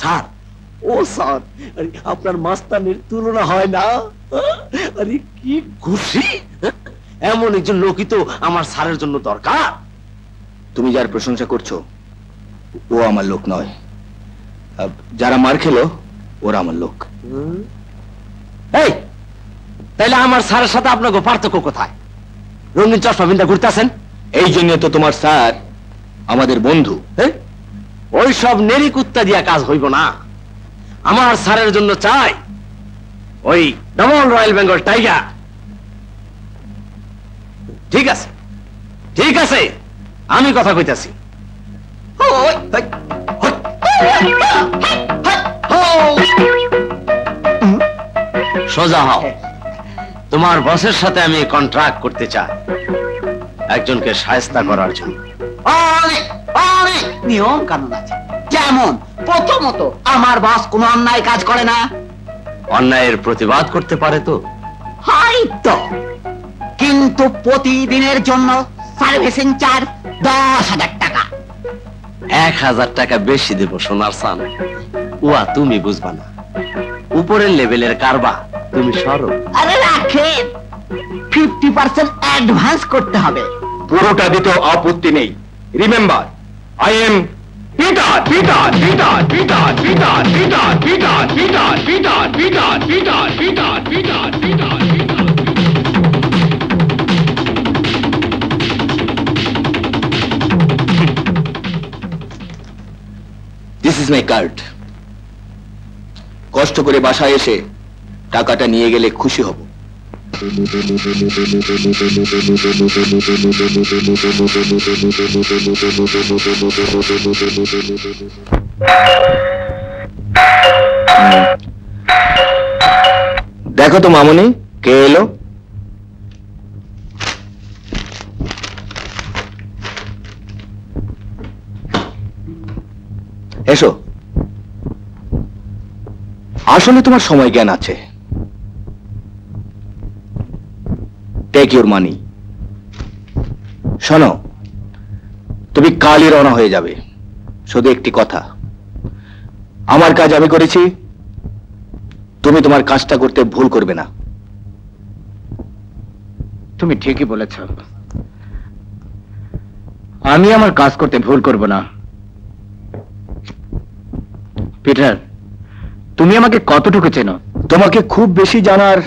Sir, ও sir, আপনার মাস্তানের তুলনা হয় না। আরে কি খুশি, এমন একজন লোকই তো আমার স্যারের জন্য দরকার। তুমি যার প্রশংসা করছো ও আমার লোক নয়, যারা মার খেলো ওরা আমার লোক। এই, তাইলে আমার স্যারের সাথে আপনাকে পার্থক্য কোথায়? রঙিন চশমা বিন্দা ঘুরতেছেন, এই জন্য তো তোমার স্যার আমাদের বন্ধু। ওই সব নেরি কুত্তা দিয়া কাজ হইব না। আমার স্যারের জন্য চাই ওই ডবল রয়্যাল বেঙ্গল টাইগার। ঠিক আছে, ঠিক আছে, আমি কথা কইতাছি। সোজা হও। তোমার বসের সাথে আমি কন্ট্রাক্ট করতে চাই একজনকে শায়েস্তা করার জন্য। অনেক নিয়ম কানুন আছে। যেমন প্রথমত আমার বস কোনো অন্যায় কাজ করে না। অন্যায়ের প্রতিবাদ করতে পারে তো? হয়তো, কিন্তু প্রতিদিনের জন্য সার্ভিসিং চার্জ 10,000 টাকা। 1,000 টাকা বেশি দেব সোনার সান। উয়া তুমি বুঝবা না, উপরের লেভেলের কারবা তুমি সরো। আরে রাখেন, 50% অ্যাডভান্স করতে হবে। পুরোটা দিতেও আপত্তি নেই। Remember, I am Peter Peter Peter Peter Peter Peter Peter Peter Peter Peter Peter Peter Peter Peter. This is my card. কষ্ট করে বাসায় এসে টাকাটা নিয়ে গেলে খুশি হব। দেখো তো মামনি, কে এলো? এসো। আসলে তোমার সময় জ্ঞান আছে। Take your money. শোনো, তুমি কালই রওনা হয়ে যাবে। শুধু একটি কথা, আমার কাজ আমি করেছি, তুমি তোমার কাজটা করতে ভুল করবে না। তুমি ঠিকই বলেছ, আমি আমার কাজ করতে ভুল করব না। পিটার, তুমি আমাকে কতটুকু চেনো? তোমাকে খুব বেশি জানার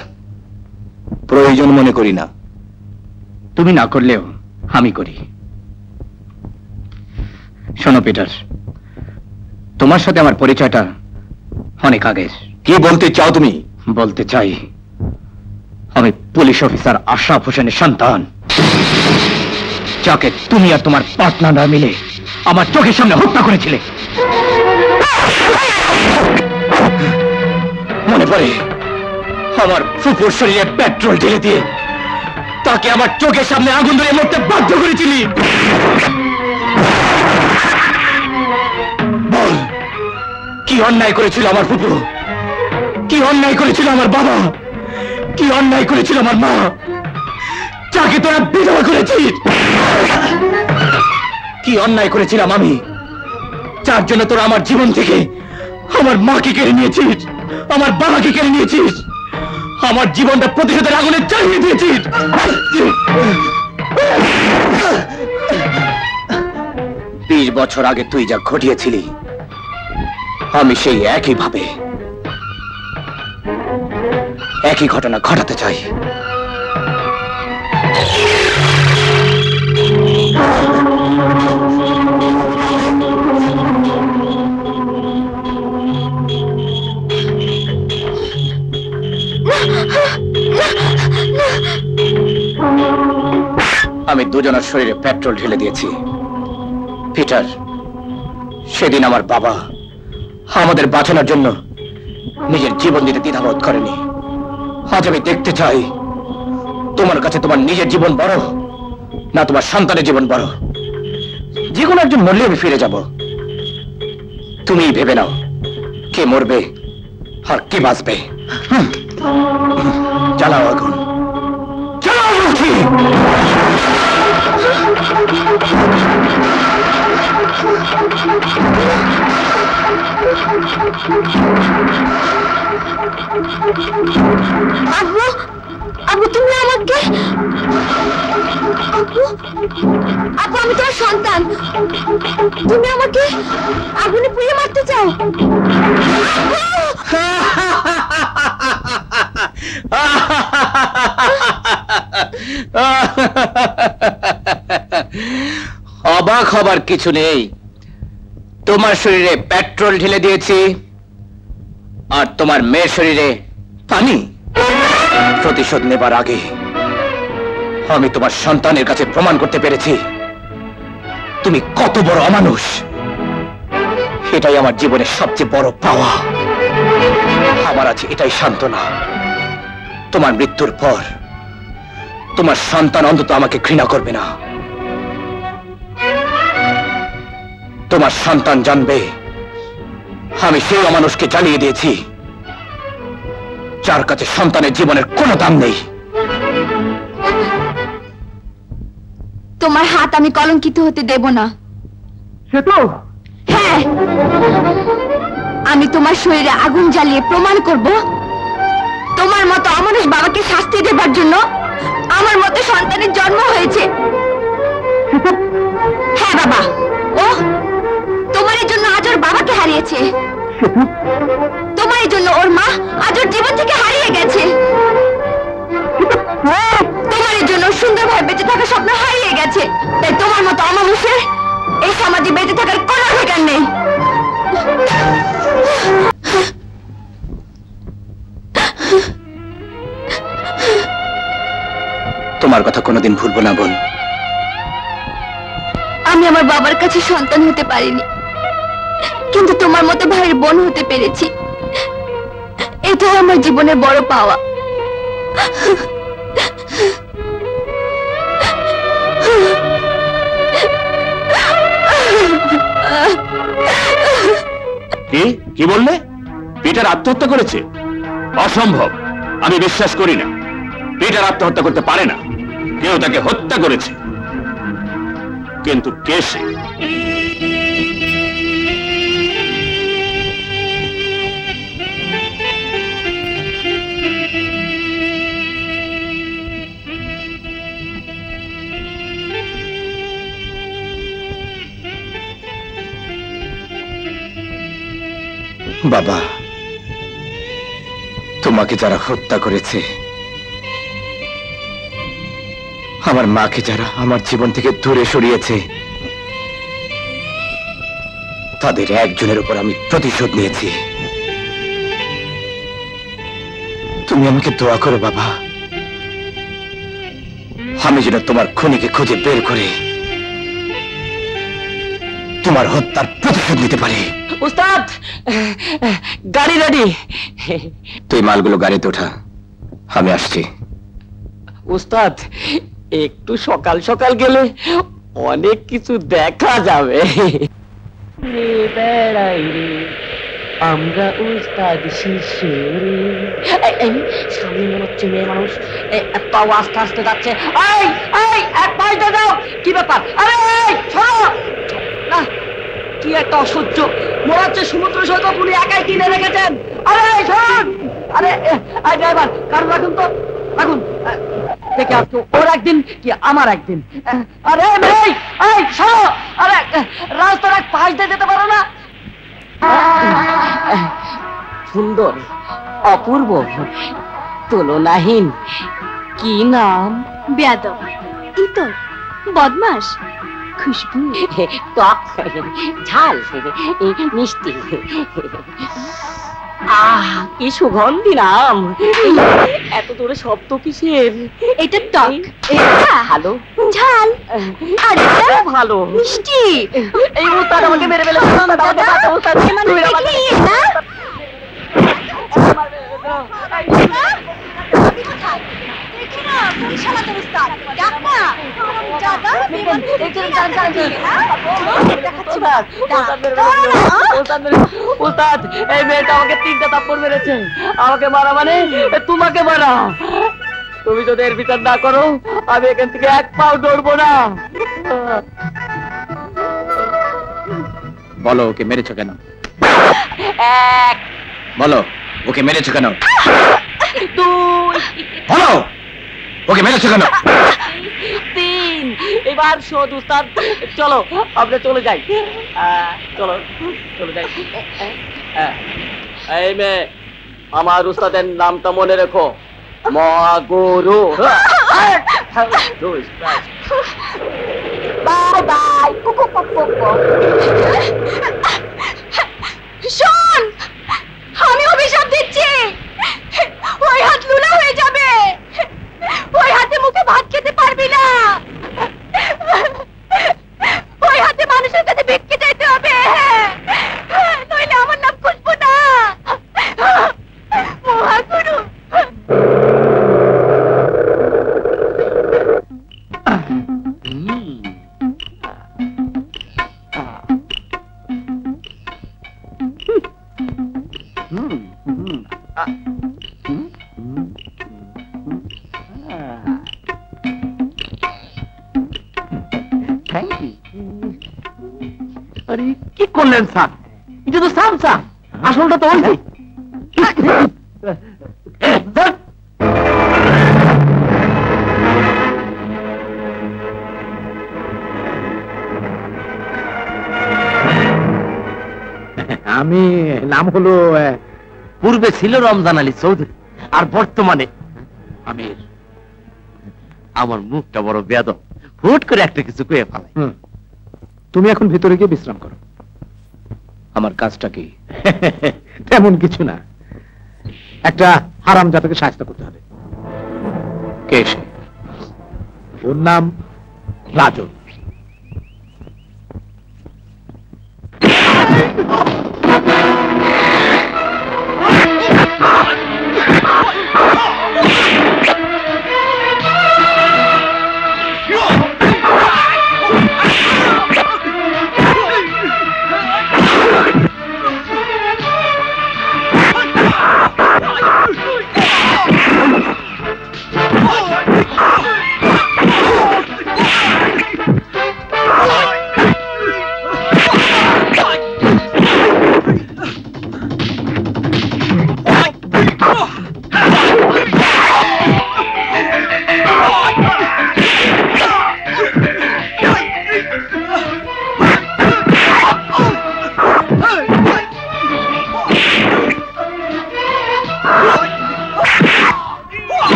প্রয়োজন মনে করি না। তুমি না করলেও আমি করি। শোনো পিটার, তোমার সাথে আমার পরিচয়টা অনেক আগের। কি বলতে চাও তুমি? বলতে চাই, আমি পুলিশ অফিসার আশরাফ হোসেনের সন্তান, যাকে তুমি আর তোমার পার্টনাররা মিলে আমার চোখের সামনে হত্যা করেছিলে। মনে পড়ে আমার ফুফুর শরীরে পেট্রোল ঢেলে দিয়ে তাকে আমার চোখের সামনে আগুন ধরে মরতে বাধ্য করেছিলি। বল, কি অন্যায় করেছিল আমার ফুফু? কি অন্যায় করেছিল আমার বাবা? কি অন্যায় করেছিল আমার মা, যাকে তোরা বিধবা করেছিস? কি অন্যায় করেছিলাম আমি, যার জন্য তোরা আমার জীবন থেকে আমার মাকে কেড়ে নিয়েছিস, আমার বাবাকে কেড়ে নিয়েছিস, আমার জীবনটা প্রতিশোধের আগুনে জ্বালিয়ে দিয়েছিস। 20 বছর আগে তুই যা ঘটিয়েছিলি, আমি সেই একই ঘটনা ঘটাতে চাই। আমি দুজনের শরীরে পেট্রোল ঢেলে দিয়েছি। পিটার, সেদিন আমার বাবা আমাদের বাঁচানোর জন্য নিজের জীবন দিতে দ্বিধাবোধ করেনি। আজ আমি দেখতে চাই তোমার কাছে তোমার নিজের জীবন বড় না তোমার সন্তানের জীবন বড়। যে কোনো একজন মরলে আমি ফিরে যাব। তুমি ভেবে নাও কে মরবে আর কে বাঁচবে। জ্বালাও আগুন, জ্বালাও বলছি। আব্বু, আব্বু তুমি আমাকে, আব্বু, আব্বু আমি তোমার সন্তান, তুমি আমাকে আগুনে পুড়িয়ে মারতে চাও? অবাক হবার কিছু নেই। তোমার শরীরে পেট্রোল ঢেলে দিয়েছি আর তোমার মেয়ের শরীরে পানি। প্রতিশোধ নেবার আগে আমি তোমার সন্তানের কাছে প্রমাণ করতে পেরেছি তুমি কত বড় অমানুষ। এটাই আমার জীবনের সবচেয়ে বড় পাওয়া। আমার আছে এটাই সান্ত্বনা, তোমার মৃত্যুর পর তোমার সন্তান অন্তত আমাকে ঘৃণা করবে না। তোমার সন্তান জানবে আমি সেই অমানুষকে জ্বালিয়ে দিয়েছি যার কাছে সন্তানের জীবনের কোনো দাম নেই। তোমার হাত আমি কলঙ্কিত হতে দেব না। হ্যাঁ, আমি তোমার শরীরে আগুন জ্বালিয়ে প্রমাণ করব তোমার মতো অমানুষ বাবাকে শাস্তি দেবার জন্য আমার মতো সন্তানের জন্ম হয়েছে। হ্যাঁ বাবা, ও তোমার জন্য আজ ওর বাবাকে হারিয়েছে, তোমার জন্য ওর মা আজ ওর জীবন থেকে হারিয়ে গেছে, তোমার জন্য সুন্দরভাবে বেঁচে থাকার স্বপ্ন হারিয়ে গেছে। তাই তোমার মতো অমানুষের এই সমাজে বেঁচে থাকার কোনো অধিকার নেই। তোমার কথা কোনোদিন ভুলবো না বোন। আমি আমার বাবার কাছে সন্তান হতে পারিনি, কিন্তু তোমার মতো ভাইয়ের বোন হতে পেরেছি। এটাই আমার জীবনের বড় পাওয়া। কি বললে? পিটার আত্মহত্যা করেছে? অসম্ভব, আমি বিশ্বাস করি না। পিটার আত্মহত্যা করতে পারে না, কেউ তাকে হত্যা করেছে। কিন্তু কে সে? বাবা, তোমাকে যারা হত্যা করেছে, আমার মাকে যারা আমার জীবন থেকে দূরে সরিয়েছে, তাদের একজনের উপর আমি প্রতিশোধ নিয়েছি। তুমি আমাকে দোয়া করো বাবা, আমি যেন তোমার খুনিকে খুঁজে বের করে তোমার হত্যার প্রতিশোধ নিতে পারি। উস্তাদ, গাড়ি রেডি। তুই মালগুলো গাড়িতে ওঠা, আমি আসছি। উস্তাদ, একটু সকাল সকাল গেলে অনেক কিছু দেখা যাবে। আমরা উস্তাদ শিষ্য সামনে মনে হচ্ছে মেয়ে মানুষ, পাও আস্তে আস্তে যাচ্ছে। এক পাশ দাও, কি ব্যাপার? আরে কি একটা অসহ্য মনে হচ্ছে সমুদ্র সৈকত উনি একাই কিনে রেখেছেন। আরে শোন, আরে ড্রাইভার কার রাখুন তো, রাখুন দেখে আসতো ওর একদিন কি আমার একদিন। আরে ভাই এই শোনো, আরে রাস্তার এক পাশ দিয়ে যেতে পারো না? সুন্দর, অপূর্ব, তুলনাহীন, কি নাম? বেয়াদব, ইতর, বদমাস, খুশবু, টক, ঝাল, মিষ্টি, কি সুগন্ধি নাম। এত দূরে শব্দ কিসের? এটা টক, ভালো, ঝাল, আর এটা ভালো, মিষ্টি। এই উস্তাদ আমাকে মেরে ফেলেছে। উস্তাদ এই মেয়েটা আমাকে 3টা থাপ্পড় মেরেছে। আমাকে মারা মানে তোমাকে মারা। তুমি যদি এর বিচার না করো আমি এখান থেকে এক পাও দৌড়বো না। বলো ওকে মেরেছো কেন? এক, বলো ওকে মেরেছো কেন? দুই, বলো ওকে মেরেছো কেন? 3। এবার শোধ উস্তাদ, চলো আমরা চলে যাই। চলো চলে যাই। এই মেয়ে, আমার উস্তাদের নামটা মনে রেখো, মহাগুরু। Bye bye. শোন, আমি অভিশাপ দিচ্ছি, ওই হাত লুলা হয়ে যাবে, ওই হাতে মুখে ভাত খেতে পারবি না, ওই হাতে মানুষের কাছে ভিক্ষে চাইতে হবে, নইলে আমার নাম খুঁজবো না। মহাগুরু। আরে কি করলেন স্যার? এটা তো সামসা, আসলটা তো ওই। আমি নাম হলো পূর্বে ছিল রমজান আলী চৌধুরী, আর বর্তমানে আমির। আমার মুখটা বড় বেয়াদব, হুট করে একটা কিছু কয়ে ফেলাই। তুমি এখন ভিতরে গিয়ে বিশ্রাম করো। আমার কাজটা কি? তেমন কিছু না, একটা হারাম জাতকে সাহায্য করতে হবে। কে সে? ওর নাম রাজন।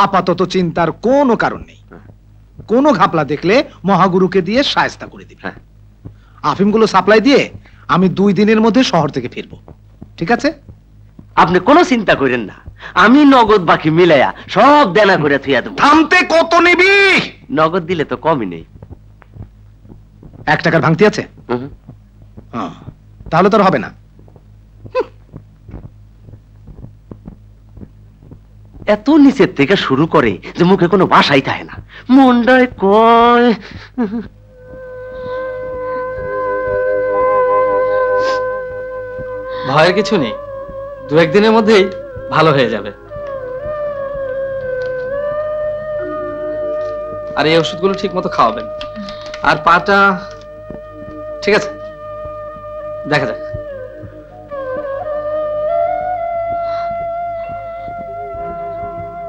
আপাতত চিন্তার কোনো কারণ নেই। কোনো ঘাপলা দেখলে মহাগুরুকে দিয়ে শায়েস্তা করে দিবি। আফিমগুলো সাপ্লাই দিয়ে আমি 2 দিনের মধ্যে শহর থেকে ফিরবো, ঠিক আছে? আপনি কোনো চিন্তা করেন না, আমি নগদ বাকি মিলাইয়া সব দেনা করে থুইয়া দেব। থামতে কত নিবি? নগদ দিলে তো কমই নেই। 1 টাকার ভাঙতি আছে? তাহলে তোর হবে না। এত নিচের থেকে শুরু করে যে মুখে কোনো ভাষাই থাকে না। মনটায় কয়। ভয়ের কিছু নেই, দু একদিনের মধ্যেই ভালো হয়ে যাবে। আর এই ওষুধগুলো ঠিক মতো খাওয়াবেন। আর পাটা ঠিক আছে, দেখা যাক।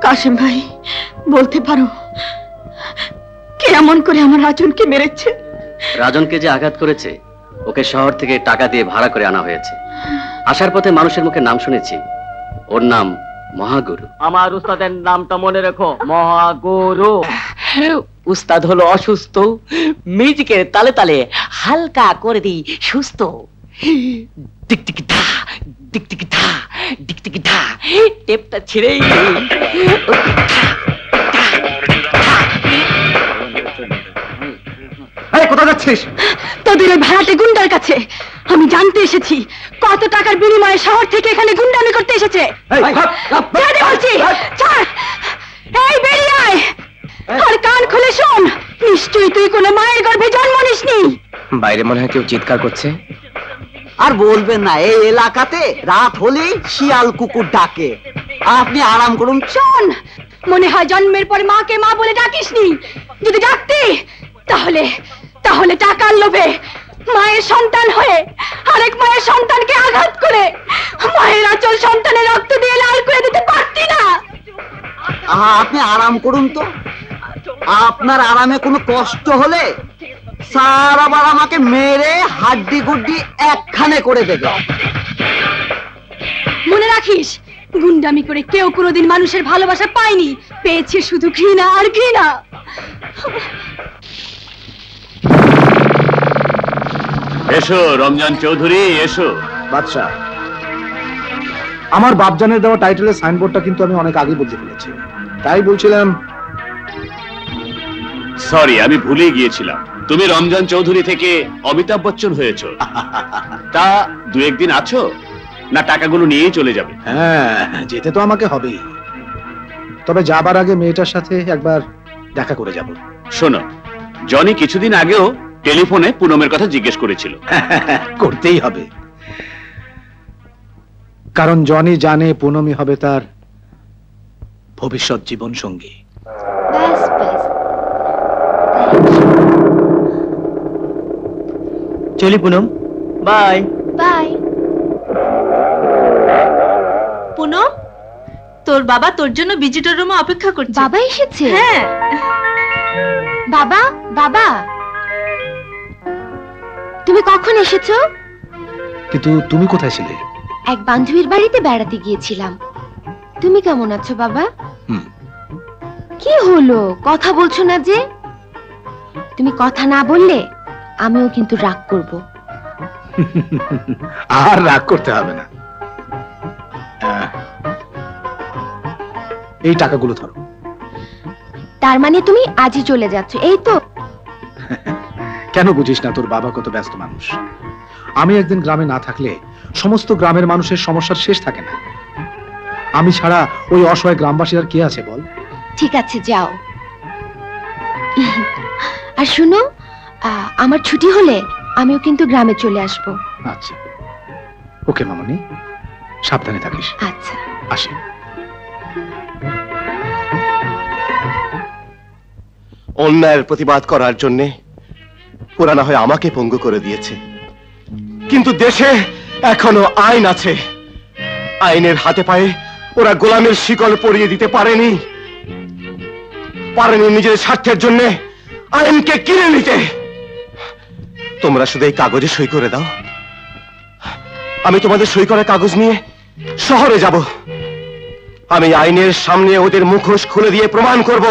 কাশেম ভাই, বলতে পারো কে এমন করে আমার রাজনকে মেরেছে? রাজনকে যে আঘাত করেছে ওকে শহর থেকে টাকা দিয়ে ভাড়া করে আনা হয়েছে। আসার পথে মানুষের মুখে নাম শুনেছি, ওর নাম মহাগুরু। আমার উস্তাদের নামটা মনে রেখো, মহাগুরু। উস্তাদ হলো অসুস্থ, মিউজিকের তালে তালে হালকা করে দিই সুস্থ। টিকটিকি ধা, টিকটিকি ধা, টিকটিকি ধা, টেপটা ছিঁড়েই কোথায় যাচ্ছিস? তোদের ওই ভাড়াটে গুন্ডার কাছে। আমি জানতে এসেছি কত টাকার বিনিময়ে শহর থেকে এখানে গুন্ডামি করতে এসেছে। ছেড়ে বলছি, ছাড়। এই বেরিয়ে আয় আর কান খুলে শোন। নিশ্চয়ই তুই কোনো মায়ের গর্ভে জন্ম নিসনি। বাইরে মনে হয় কেউ চিৎকার করছে। আর বলবেন না, এই এলাকাতে রাত হলেই শিয়াল কুকুর ডাকে। আপনি আরাম করুন। শোন, মনে হয় জন্মের পরে মাকে মা বলে ডাকিসনি। যদি ডাকতি তাহলে তাহলে টাকার লোভে মায়ের সন্তান হয়ে আরেক মায়ের সন্তানকে আঘাত করে মায়ের আচল সন্তানের রক্ত দিয়ে লাল করে দিতে পারতি না। আপনি আরাম করুন তো। আপনার আরামে কোনো কষ্ট হলে স্যার আবার আমাকে মেরে হাড্ডি গুড্ডি একখানে করে দেবে। মনে রাখিস, গুন্ডামি করে কেউ কোনোদিন মানুষের ভালোবাসা পায়নি, পেয়েছে শুধু ঘৃণা আর ঘৃণা। এসো রমজান চৌধুরী, এসো। বাদশা, আমার বাপজানের দেওয়া টাইটেলের সাইনবোর্ডটা কিন্তু আমি অনেক আগে বদলে ফেলেছি, তাই বলছিলাম। সরি, আমি ভুলে গিয়েছিলাম তুমি রমজান চৌধুরী থেকে অমিতাভ বচ্চন হয়েছো। তা দু একদিন আছো না টাকাগুলো নিয়েই চলে যাবে? হ্যাঁ, যেতে তো আমাকে হবেই, তবে যাবার আগে মেয়েটার সাথে একবার দেখা করে যাব। শোনো, জনি কিছুদিন আগেও টেলিফোনে পুনমের কথা জিজ্ঞেস করেছিল। করতেই হবে, কারণ জনি জানে পুনমই হবে তার ভবিষ্যৎ জীবন সঙ্গী। ব্যাস ব্যাস, চলি পুনম, বাই বাই। পুনম, তোর বাবা তোর জন্য ভিজিটর রুমে অপেক্ষা করছে। বাবা এসেছে? হ্যাঁ। বাবা, বাবা, তুমি কখন এসেছো? কিন্তু তুমি কোথায় ছিলে? এক বান্ধবীর বাড়িতে বেড়াতে গিয়েছিলাম। তুমি কেমন আছো বাবা? কি হলো, কথা বলছো না যে? তুমি কথা না বললে আমিও কিন্তু রাগ করব। আর রাগ করতে হবে না, এই টাকাগুলো ধরো। তার মানে তুমি আজই চলে যাচ্ছ, এই তো? কেন বুঝিস না, তোর বাবা কত ব্যস্ত মানুষ। আমি একদিন গ্রামে না থাকলে সমস্ত গ্রামের মানুষের সমস্যার শেষ থাকে না। আমি ছাড়া ওই অসহায় গ্রামবাসীর আর কে আছে বল? ঠিক আছে, যাও। আর শুনো, আমার ছুটি হলে আমিও কিন্তু গ্রামে চলে আসব। আচ্ছা, ওকে মামনি, সাবধানে থাকিস। আচ্ছা, আসি। অন্যায়ের প্রতিবাদ করার জন্যে ওরা না হয় আমাকে পঙ্গু করে দিয়েছে, কিন্তু দেশে এখনো আইন আছে। আইনের হাতে পায়ে ওরা গোলামের শিকল পরিয়ে দিতে পারেনি নিজের স্বার্থের জন্য আইনকে কিনে নিতে। তোমরা শুধু এই কাগজে সই করে দাও, আমি তোমাদের সই করা কাগজ নিয়ে শহরে যাব। আমি আইনের সামনে ওদের মুখোশ খুলে দিয়ে প্রমাণ করব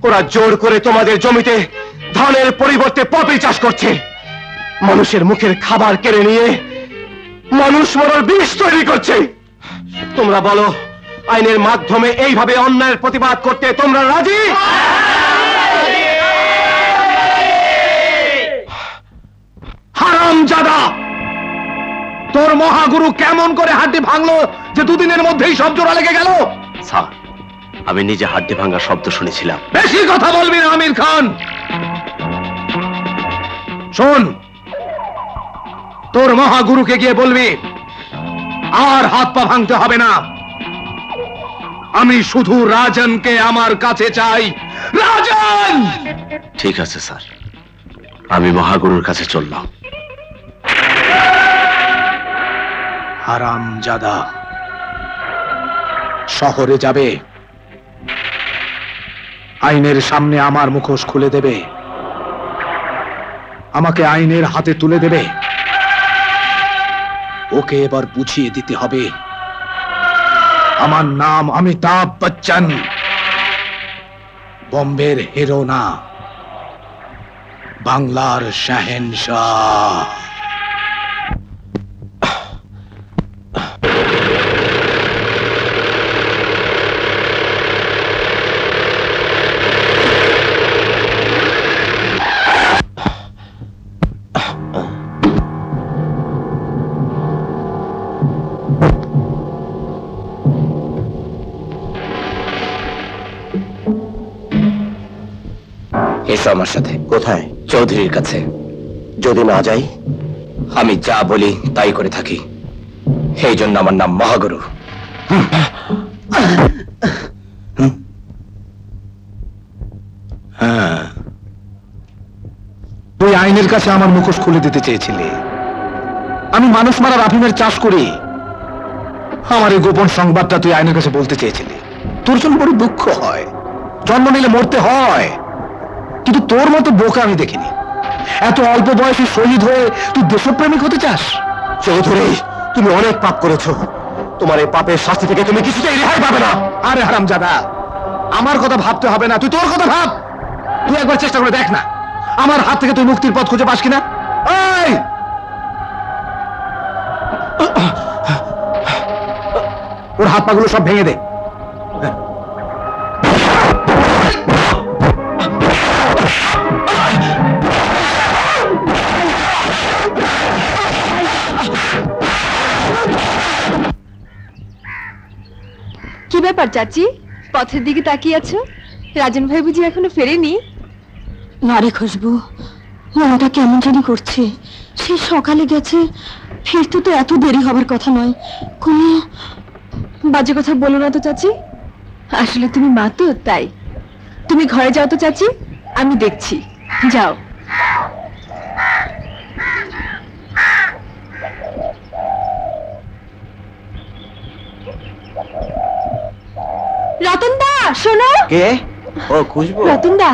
ওরা জোর করে তোমাদের জমিতে ধানের পরিবর্তে পপি চাষ করছে, মানুষের মুখের খাবার কেড়ে নিয়ে মানুষ মরার বিষ তৈরি করছে। তোমরা বলো, আইনের মাধ্যমে এইভাবে অন্যায়ের প্রতিবাদ করতে তোমরা রাজি? হারামজাদা, তোর মহাগুরু কেমন করে হাড্ডি ভাঙলো যে দুদিনের মধ্যেই সব জোড়া লেগে গেল? স্যার, আমি নিজে হাড্ডি ভাঙা শব্দ শুনেছিলাম। বেশি কথা বলবি না আমির খান। শোন, তোর মহাগুরুকে গিয়ে বলবি আর হাত পা ভাঙতে হবে না। আমি শুধু রাজনকে আমার কাছে চাই। রাজন! ঠিক আছে স্যার, আমি মহাগুরুর কাছে চললাম। হারামজাদা, শহরে যাবে, আইনের সামনে আমার মুখোশ খুলে দেবে, আমাকে আইনের হাতে তুলে দেবে। ওকে এবার বুঝিয়ে দিতে হবে আমার নাম অমিতাভ বচ্চন, বম্বের হিরো না, বাংলার শাহেনশাহ। এসো আমার সাথে। কোথায়? চৌধুরীর কাছে। যদি না যাই? আমি যা বলি তাই করে থাকি, এই জন্য আমার নাম মহাগুরু। হ্যাঁ, তুই আইনের কাছে আমার মুখোশ খুলে দিতে চেয়েছিলি। আমি মানুষ মারার আফিমের চাষ করি, আমার এই গোপন সংবাদটা তুই আইনের কাছে বলতে চেয়েছিলি। তোর জন্য বড় দুঃখ হয়, জন্ম নিলে মরতে হয়, কিন্তু তোর মতো বোকা আমি দেখিনি। এত অল্প বয়সে শহীদ হয়ে তুই দেশপ্রেমিক হতে চাস? চৌধুরী, তুমি অনেক পাপ করেছো, তোমার এই পাপের শাস্তি থেকে তুমি কিছুতেই রেহাই পাবে না। আরে হারামজাদা, আমার কথা ভাবতে হবে না, তুই তোর কথা ভাব। তুই একবার চেষ্টা করে দেখ না, আমার হাত থেকে তুই মুক্তির পথ খুঁজে পাস কিনা। এই, ওর হাত পাগুলো সব ভেঙে দে। কি ব্যাপার চাচি, পথের দিকে তাকিয়ে আছো? রাজন ভাই বুঝি এখনো ফেরেনি? না রে খুশবু, মনটা কেমন জানি করছে। সেই সকালে গেছে, ফিরতে তো এত দেরি হবার কথা নয়। কোনো বাজে কথা বলো না তো চাচি, আসলে তুমি মা তো তাই। তুমি ঘরে যাও তো চাচি, আমি দেখছি, যাও। রতনদা শোনো। কে? ও খুশবু। রতনদা,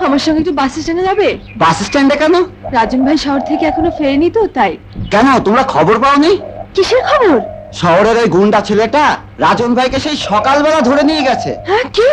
আমার সঙ্গে একটু বাস স্ট্যান্ডে যাবে? বাস স্ট্যান্ডে কেন? রাজন ভাই শহর থেকে এখনো ফেরেনি তো তাই। কেন, তোমরা খবর পাওনি? কিসের খবর? শহরের ওই গুন্ডা ছেলেটা রাজন ভাইকে সেই সকালবেলা ধরে নিয়ে গেছে। হ্যাঁ, কি?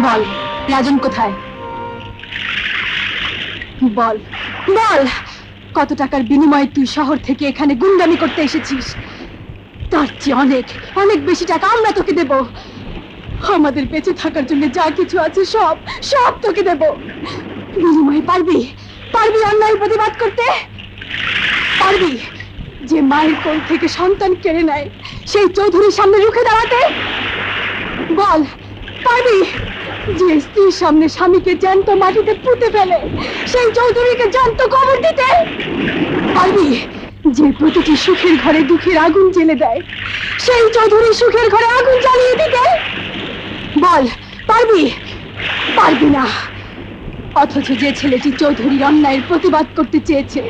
বল, রাজন কোথায়? বল বল, কত টাকার বিনিময়ে তুই শহর থেকে এখানে গুন্ডামি করতে এসেছিস? তার চেয়ে অনেক অনেক বেশি টাকা আমরা তোকে দেব। আমাদের বেঁচে থাকার জন্য যা কিছু আছে সব সব তোকে দেব। বিনিময়ে পারবি পারবি অন্যায়ের প্রতিবাদ করতে? পারবি যে মায়ের কোল থেকে সন্তান কেড়ে নেয় সেই চৌধুরীর সামনে রুখে দাঁড়াতে? বল, পারবি যে স্ত্রীর সামনে স্বামীকে জ্যান্ত মাটিতে পুঁতে ফেলে সেই চৌধুরীকে জ্যান্ত কবর দিতে? পারবি যে প্রতিটি সুখের ঘরে দুঃখের আগুন জ্বেলে দেয় সেই চৌধুরী সুখের ঘরে আগুন জ্বালিয়ে দিতে? বল, পারবি? পারবি না। অথচ যে ছেলেটি চৌধুরীর অন্যায়ের প্রতিবাদ করতে চেয়েছে,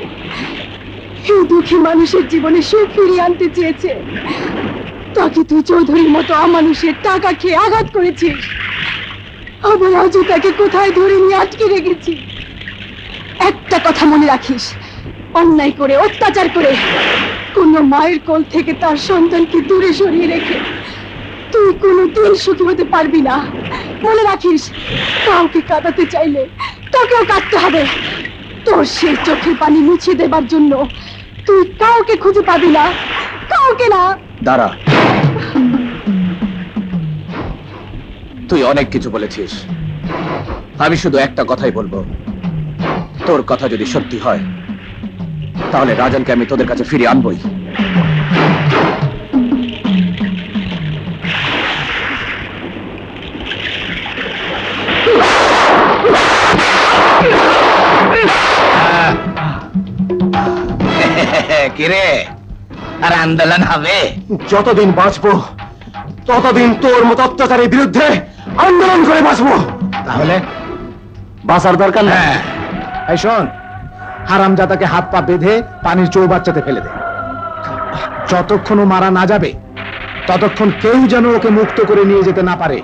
এই দুঃখী মানুষের জীবনে সুখ ফিরিয়ে আনতে চেয়েছে, তাকে তুই চৌধুরীর মতো অমানুষের টাকা খেয়ে আঘাত করেছিস। আবার আজও তাকে কোথায় ধরে নিয়ে আটকে রেখেছি। একটা কথা মনে রাখিস, অন্যায় করে অত্যাচার করে কোন মায়ের কোল থেকে তার সন্তানকে দূরে সরিয়ে রেখে তুই কোনোদিন সুখী হতে পারবি না। মনে রাখিস, কাউকে কাঁদাতে চাইলে তোকেও কাঁদতে হবে। তোর সেই চোখের পানি মুছিয়ে দেবার জন্য তুই কাউকে খুঁজে পাবি না, কাউকে না। দাঁড়া, তুই অনেক কিছু বলেছিস, আমি শুধু একটা কথাই বলবো, তোর কথা যদি সত্যি হয় তাহলে রাজনকে আমি তোদের কাছে ফিরিয়ে আনবই। কিরে, আর আন্দোলন হবে? যতদিন বাঁচবো ততদিন তোর মতো অত্যাচারের বিরুদ্ধে আন্দোলন করে বাঁচবো। তাহলে বাঁচার দরকার না। এই শোন, হারামজাদাকে হাত পা বেঁধে পানির চৌবাচ্চাতে ফেলে দে। যতক্ষণ ও মারা না যাবে ততক্ষণ কেউ যেন ওকে মুক্ত করে নিয়ে যেতে না পারে,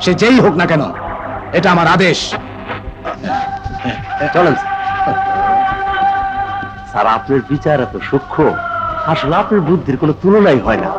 সে যেই হোক না কেন। এটা আমার আদেশ। চলেন স্যার, আপনার বিচার এত সূক্ষ্ম, আসলে আপনার বুদ্ধির কোনো তুলনাই হয় না।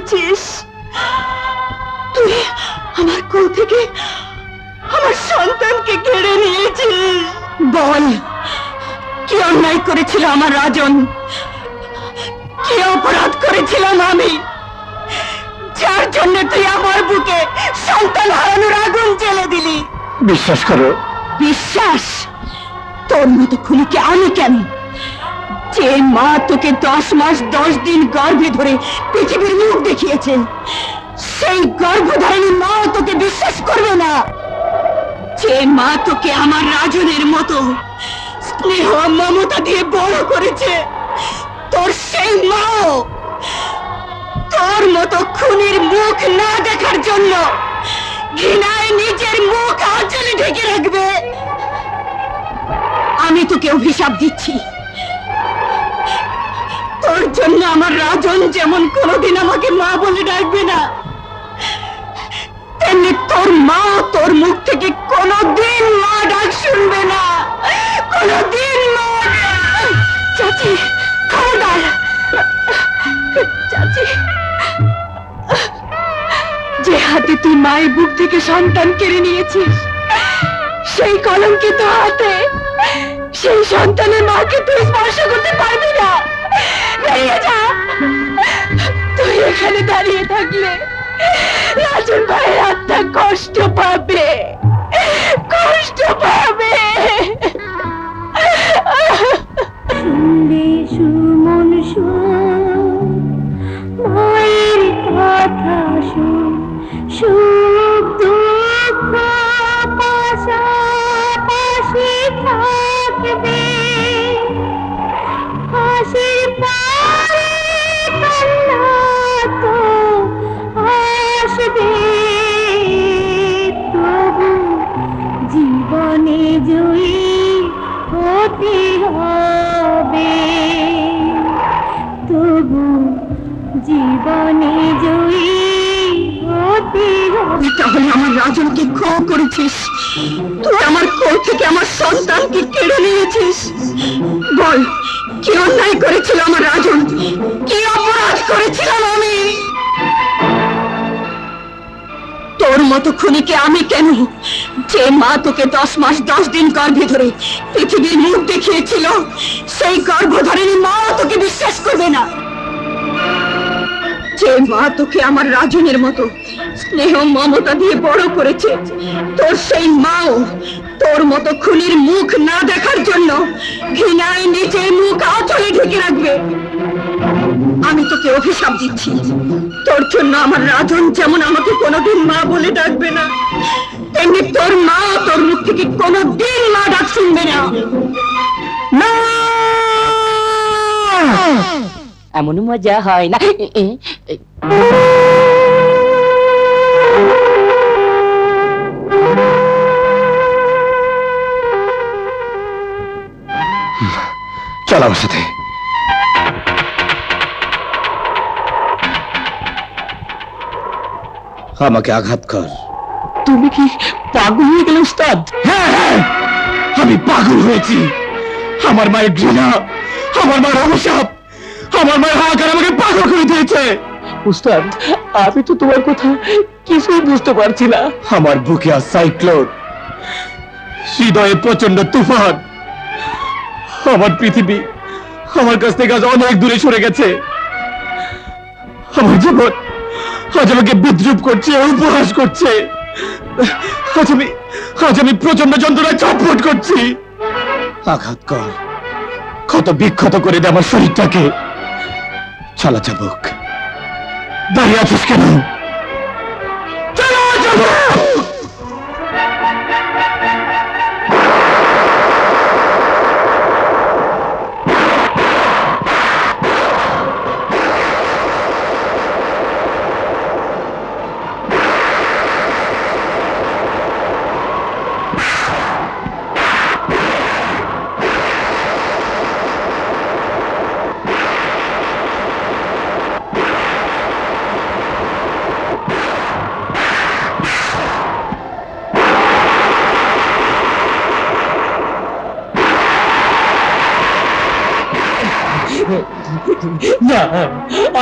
করেছিস? তুই আমার কোল থেকে আমার সন্তানকে কেড়ে নিয়েছিস। বল, কি অন্যায় করেছিল আমার রাজন? কি অপরাধ করেছিলাম আমি, যার জন্য তুই আমার বুকে সন্তান হারানোর আগুন জ্বেলে দিলি? বিশ্বাস করো। বিশ্বাস? তোর মতো খুনিকে আমি কেন? যে মা তোকে 10 মাস 10 দিন গর্ভে ধরে পৃথিবীর মুখ দেখিয়েছে, সেই গর্ভধারিণী মা তোকে বিশ্বাস করবে না? যে মা তোকে আমার রাজনের মতো স্নেহ মমতা দিয়ে বড় করেছে, তোর সেই মাও তোর মতো খুনির মুখ না দেখার জন্য ঘৃণায় নিজের মুখ আঁচলে ঢেকে রাখবে? আমি তোকে অভিশাপ দিচ্ছি, তোর জন্য আমার রাজন যেমন কোনোদিন আমাকে মা বলে ডাকবে না, তেমনি তোর মা তোর মুখ থেকে কোনোদিন মা ডাক শুনবে না, কোনোদিন মা। চাচি, খবরদার! চাচি, যে হাতে তুই মায়ের বুক থেকে সন্তান কেড়ে নিয়েছিস, সেই কলঙ্কিত হাতে সেই সন্তানের মাকে তুই স্পর্শ করতে পারবি না। বেরিয়ে যা। তুই এখানে দাঁড়িয়ে থাকলে রাজন ভাইয়ের আত্মা কষ্ট পাবে, কষ্ট পাবে। সুমন মায়ের কথা সুখ দুঃখ পাশাপাশি থাকবে, হাসির পরে কান্না তো আসবে, তবু জীবনে জয়ী হতে হবে, তবু জীবনে জয়ী হতে হবে। তাহলে আমার রাজনকে ক্ষোভ করেছিস, তুই আমার কোল থেকে আমার সন্তানকে কেড়ে নিয়েছিস। বল, কি অন্যায় করেছিল আমার রাজন? কি অপরাধ করেছিলাম আমি? তোর মতো খুনিকে আমি কেন? যে মা তোকে 10 মাস 10 দিন গর্ভে ধরে পৃথিবীর মুখ দেখিয়েছিল, সেই গর্ভধারিণী মা তোকে বিশ্বাস করবে না। যে মা তোকে আমার রাজনের মতো স্নেহ মমতা দিয়ে বড় করেছে, তোর সেই মাও তোর মতো খুনির মুখ না দেখার জন্য ঘৃণায় নিজের মুখ আঁচলে ঢেকে রাখবে। আমি তোকে অভিশাপ দিচ্ছি, তোর জন্য আমার রাজন যেমন আমাকে কোনোদিন মা বলে ডাকবে না, তেমনি তোর মা তোর মুখ থেকে কোনোদিন মা ডাক শুনবে না। এমন মজা হয় না। চল আমার সাথে। আমাকে আঘাত কর। তুমি কি পাগল হয়ে গেলে উস্তাদ? হ্যাঁ হ্যাঁ, আমি পাগল হয়েছি। আমার মায়ের ঘৃণা, আমার মায়ের অভিশাপ, আমার মায়ের হাহাকার আমাকে পাগল করে দিয়েছে। উস্তাদ, আমি তো তোমার কথা কিছুই বুঝতে পারছি না। আমার বুকে আর সাইক্লোন, হৃদয়ে প্রচন্ড তুফান। আমার পৃথিবী আমার কাছ থেকে আজ অনেক দূরে সরে গেছে। আমার জীবন আজ আমাকে বিদ্রুপ করছে, উপহাস করছে। আজ আমি প্রচন্ড যন্ত্রণায় ছটফট করছি। আঘাত কর, ক্ষত বিক্ষত করে দে আমার শরীরটাকে। চলা চাবুক, দাঁড়িয়ে আছিস কেন? চলো চলো। না,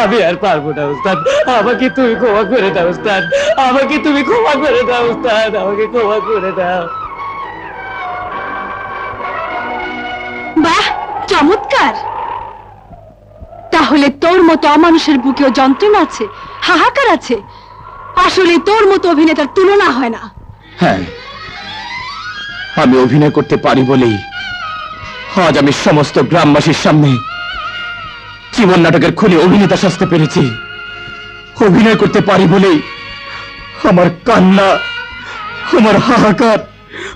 আমি আর পারবো না উস্তাদ, আমাকে তুমি ক্ষমা করে দাও উস্তাদ, আমাকে তুমি ক্ষমা করে দাও উস্তাদ, আমাকে ক্ষমা করে দাও। বাহ, চমৎকার। তাহলে তোর মতো অমানুষের বুকেও যন্ত্রণা আছে, হাহাকার আছে। আসলে তোর মতো অভিনেতার তুলনা হয় না। হ্যাঁ, আমি অভিনয় করতে পারি বলেই আজ আমি সমস্ত গ্রামবাসীর সামনে জীবন নাটকের খুলে অভিনেতা সাজতে পেরেছি। অভিনয় করতে পারি বলেই আমার কান্না, আমার হাহাকার,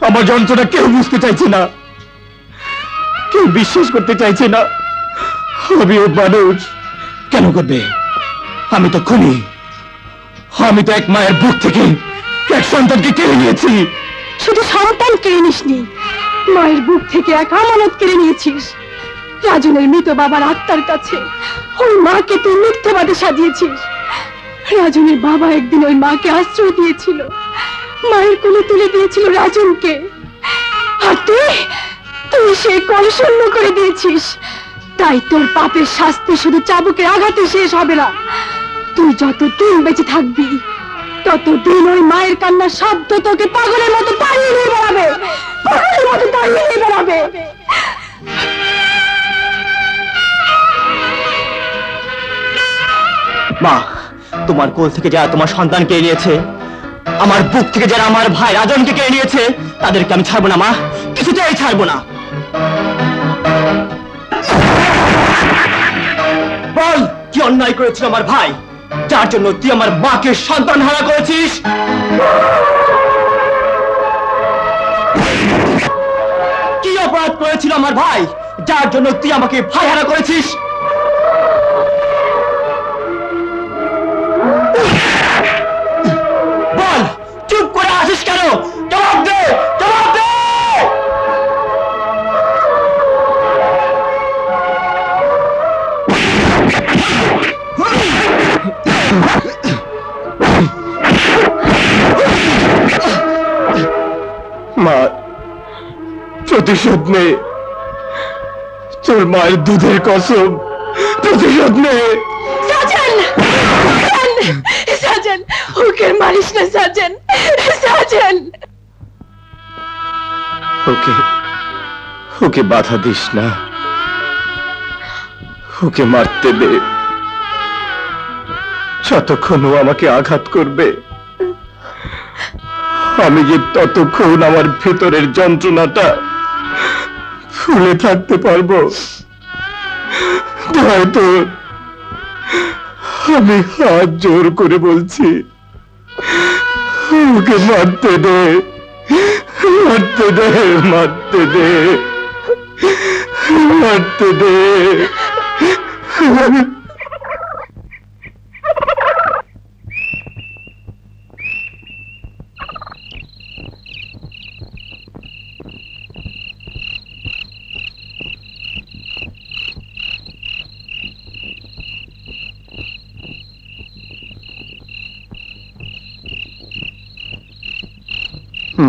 আমার যন্ত্রণা কেউ বুঝতে চাইছে না, কেউ বিশ্বাস করতে চাইছে না আমিও মানুষ। কেন করবে? আমি তো খুনি, আমি তো এক মায়ের বুক থেকে এক সন্তানকে কেড়ে নিয়েছি। শুধু সন্তান কেড়ে নিসনি, মায়ের বুক থেকে এক আমানত কেড়ে নিয়েছিস। রাজনের মৃত বাবার আত্মার কাছে ওই মাকে তুই মিথ্যাবাদে সাজিয়েছিস। রাজনের বাবা একদিন ওই মাকে আশ্রয় দিয়েছিল, মায়ের কোলে তুলে দিয়েছিল রাজনকে, আর তুই সেই কোল শূন্য করে দিয়েছিস। তাই তোর পাপের শাস্তি শুধু চাবুকের আঘাতে শেষ হবে না। তুই যতদিন বেঁচে থাকবি ততদিন ওই মায়ের কান্নার শব্দ তোকে পাগলের মতো তাড়িয়ে নিয়ে বেড়াবে, পাগলের মতো তাড়িয়ে নিয়ে বেড়াবে। মা, তোমার কোল থেকে যারা তোমার সন্তান কেড়ে নিয়েছে, আমার বুক থেকে যারা আমার ভাই রাজনকে কেড়ে নিয়েছে, তাদেরকে আমি ছাড়বো না মা, কিছুতেই ছাড়বো না। বল, কি অন্যায় করেছিল আমার ভাই, যার জন্য তুই আমার মাকে সন্তান হারা করেছিস? কি অপরাধ করেছিল আমার ভাই, যার জন্য তুই আমাকে ভাই হারা করেছিস? বল, চুপ করে আসিস কেন? জবাব দে, জবাব দে! মা, প্রতিশোধ নে, তোর মায়ের দুধের কসম, প্রতিশোধ নে। সাজন, সাজন, ওকে মারিস না সাজন, সাজন। ওকে বাধা দিস না, ওকে মারতে দে। যতক্ষণ ও আমাকে আঘাত করবে আমি যে ততক্ষণ আমার ভেতরের যন্ত্রণাটা ফুলে থাকতে পারবো। হয়তো আমি হাত জোর করে বলছি, ওকে মারতে দে, মারতে দে, মারতে দে, মারতে দে।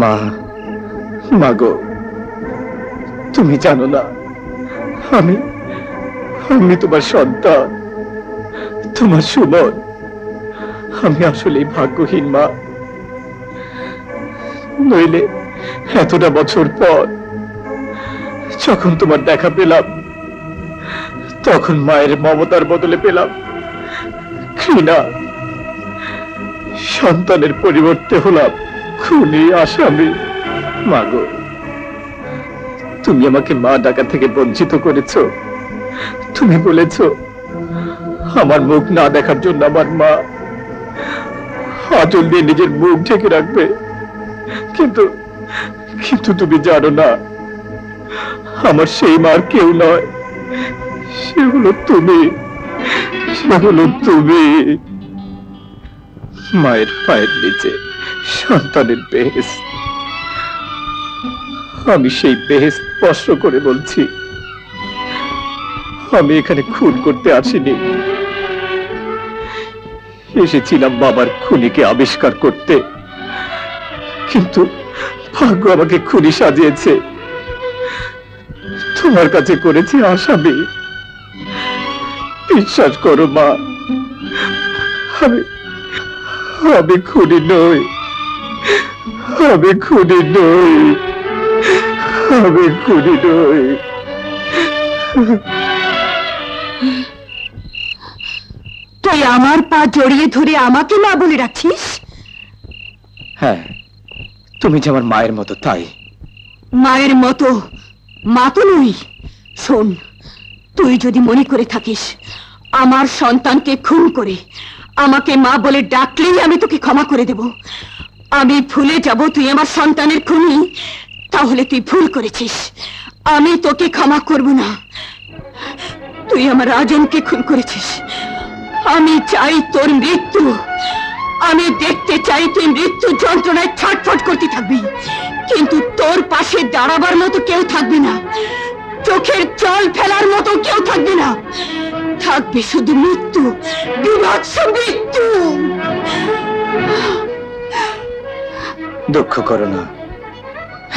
মা, মাগো, তুমি জানো না আমি তোমার সন্তান, তোমার সুমন। আমি আসলেই ভাগ্যহীন মা, নইলে এতটা বছর পর যখন তোমার দেখা পেলাম তখন মায়ের মমতার বদলে পেলাম ঘৃণা। সন্তানের পরিবর্তে হলাম খুনি, আসামি। মাগো, তুমি আমাকে মা ডাকা থেকে বঞ্চিত করেছো। তুমি বলেছো আমার মুখ না দেখার জন্য আমার মা আঁচল দিয়ে নিজের মুখ ঢেকে রাখবে, কিন্তু কিন্তু তুমি জানো না আমার সেই মার কেউ নয়, সে হলো তুমি, সে হলো তুমি। মায়ের পায়ের নিচে সন্তানের বেহেশত, আমি সেই বেহেশত স্পর্শ করে বলছি, আমি এখানে খুন করতে আসিনি, এসেছিলাম বাবার খুনিকে আবিষ্কার করতে। কিন্তু ভাগ্য আমাকে খুনি সাজিয়েছে, তোমার কাছে করেছি আসামি। বিশ্বাস করো মা, আমি খুনি নই, আমি খুনি নই, আমি খুনি নই। তুই আমার পা জড়িয়ে ধরে আমাকে মা বলে রাখছিস? হ্যাঁ, তুমি যে আমার মায়ের মতো, তাই। মায়ের মতো? মা তো নই। শোন, তুই যদি মনে করে থাকিস আমার সন্তানকে খুন করে আমাকে মা বলে ডাকলেই আমি তোকে ক্ষমা করে দেব, আমি ভুলে যাব তুই আমার সন্তানের খুনি, তাহলে তুই ভুল করেছিস। আমি তোকে ক্ষমা করব না। তুই আমার রাজনকে খুন করেছিস। আমি চাই তোর মৃত্যু। আমি দেখতে চাই তুই মৃত্যু যন্ত্রণায় ছটফট করতে থাকবি, কিন্তু তোর পাশে দাঁড়াবার মতো কেউ থাকবে না, চোখের জল ফেলার মতো কেউ থাকবে না। থাকবে শুধু মৃত্যু, বিভৎস মৃত্যু। দুঃখ করো না,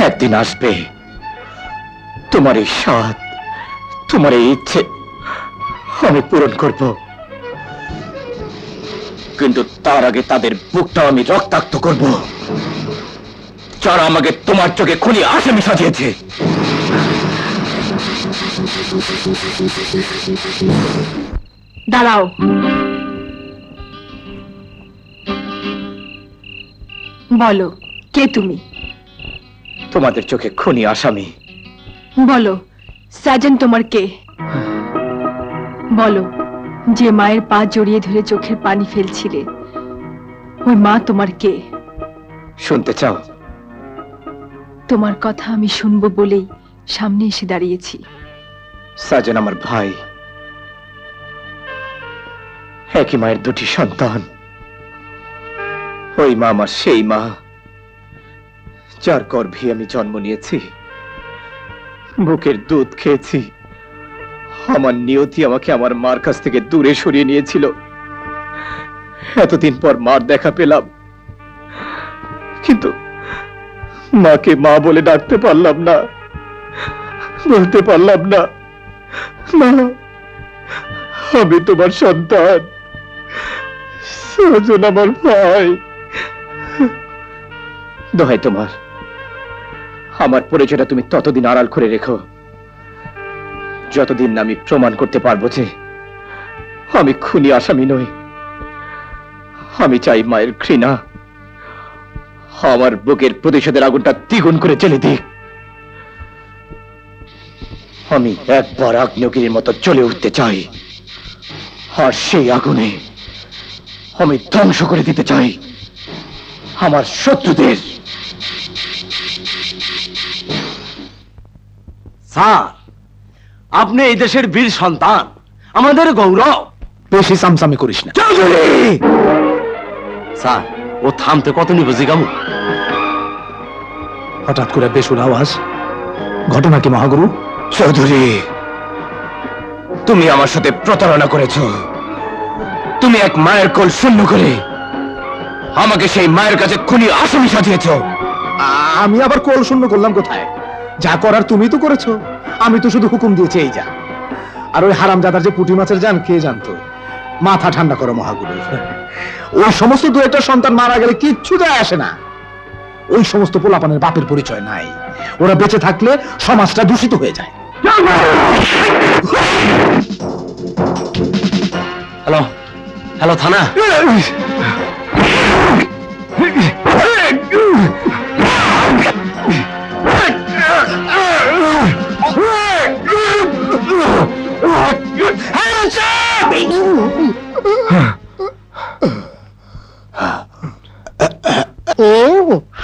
একদিন আসবে তোমার এই সাধ, তোমার এই ইচ্ছে আমি পূরণ করব, কিন্তু তার আগে তাদের বুকটা আমি রক্তাক্ত করব যারা আমাকে তোমার চোখে খুনি আসামি সাজিয়েছে। দাঁড়াও। বলো, কে তুমি? তোমাদের চোখে খুনি আসামি। বলো, সাজন তোমার কে? বলো, যে মায়ের পা জড়িয়ে ধরে চোখের পানি ফেলছিলে, ওই মা তোমার কে? শুনতে চাও? তোমার কথা আমি শুনবো বলেই সামনে এসে দাঁড়িয়েছি। সাজন আমার ভাই, একই মায়ের দুটি সন্তান। ওই মা আমার সেই মা যার গর্ভে আমি জন্ম নিয়েছি, বুকের দুধ খেয়েছি। আমার নিয়তি আমাকে আমার মার কাছ থেকে দূরে সরিয়ে নিয়েছিল। এতদিন পর মার দেখা পেলাম, কিন্তু মাকে মা বলে ডাকতে পারলাম না, বলতে পারলাম না, মা আমি তোমার সন্তান, সাজন আমার ভাই। দোহাই তোমার, আমার পরিচয়টা তুমি ততদিন আড়াল করে রেখো যতদিন না আমি প্রমাণ করতে পারবো যে আমি খুনি আসামি নই। আমি চাই মায়ের ঘৃণা আমার বুকের প্রতিশোধের আগুনটা দ্বিগুণ করে জ্বেলে দিক। আমি একবার আগ্নেয়গিরির মতো জ্বলে উঠতে চাই, আর সেই আগুনে আমি ধ্বংস করে দিতে চাই আমার শত্রুদের। স্যার, আপনি এই দেশের বীর সন্তান, আমাদের গৌরব। বেশি সামসামি করিস না। স্যার, ও থামতে কত নিব জিগামু? হঠাৎ করে বেসুর আওয়াজ, ঘটনা কি মহাগুরু? চৌধুরী, তুমি আমার সাথে প্রতারণা করেছো। তুমি এক মায়ের কোল শূন্য করে আমাকে সেই মায়ের কাছে খুনি আসামি সাজিয়েছো। আমি আবার কোল শূন্য করলাম কোথায়? যা করার তুমি তো করেছো, আমি তো শুধু হুকুম দিয়েছি এই যা। আর ওই হারামজাদার যে পুঁটি মাছের জান কে জানতো? মাথা ঠান্ডা করো মহাগুরু। ওই সমস্ত দু একটা সন্তান মারা গেলে কিচ্ছু যায় আসে না। ওই সমস্ত পোলাপানের বাপের পরিচয় নাই। ওরা বেঁচে থাকলে সমাজটা দূষিত হয়ে যায়। হ্যালো হ্যালো, থানা।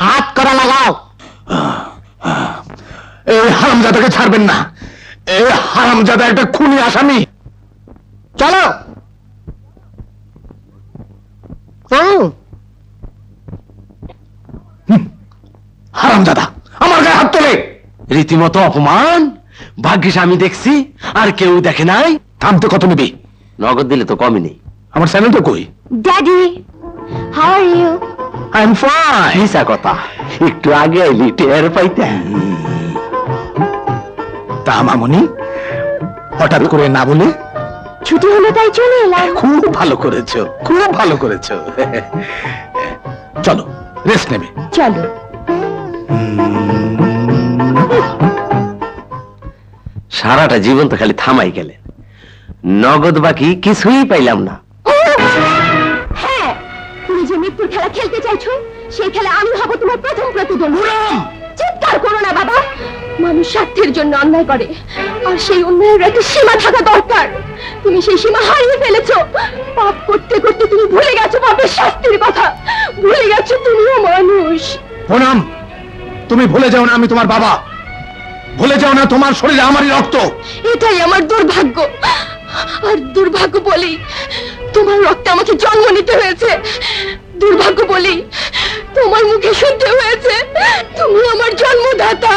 হাত করা লাগাও। এই হারামজাদাকে ছাড়বেন না। এই হারামজাদা একটা খুনি আসামি। চলো। হারামজাদা আমার গায়ে হাত তোলে। রীতিমতো অপমান। ভাগ্যিস আমি দেখছি, আর কেউ দেখে নাই। থামতে কত নিবি? নগদ দিলে তো কমই নেই। আমার চ্যানেলটা কই? Daddy, how are you? I am fine. হিসা কথা, একটু আগে আইলি টের পাইতে। তা মামনি হঠাৎ করে না বলে ছুটি হলো তাই চলে এলাম। খুব ভালো করেছো, খুব ভালো করেছো। চলো রেস্ট নেবে। চলো। সারাটা জীবন তো খালি থামাই গেলেন, নগদ বাকি কিছুই পাইলাম না। হ্যাঁ, তুমি যে মৃত্যুর খেলা খেলতে চাইছো, সেই খেলা আমি হব তোমার প্রথম প্রতিদ্বন্দ্বী। চিৎকার করো না বাবা, মানুষ স্বার্থের জন্য অন্যায় করে, আর সেই অন্যায়ের একটা সীমা থাকা দরকার। তুমি সেই সীমা হারিয়ে ফেলেছো। পাপ করতে করতে তুমি ভুলে গেছো পাপের শাস্তির কথা, ভুলে গেছো তুমিও মানুষ। পুনম, তুমি ভুলে যাও না আমি তোমার বাবা, ভুলে যাও না তোমার শরীরে আমারই রক্ত। এটাই আমার দুর্ভাগ্য, আর দুর্ভাগ্য বলেই তোমার রক্তে আমাকে জন্ম নিতে হয়েছে। দুর্ভাগ্য বলেই তোমার মুখে শুনতে হয়েছে তুমি আমার জন্মদাতা।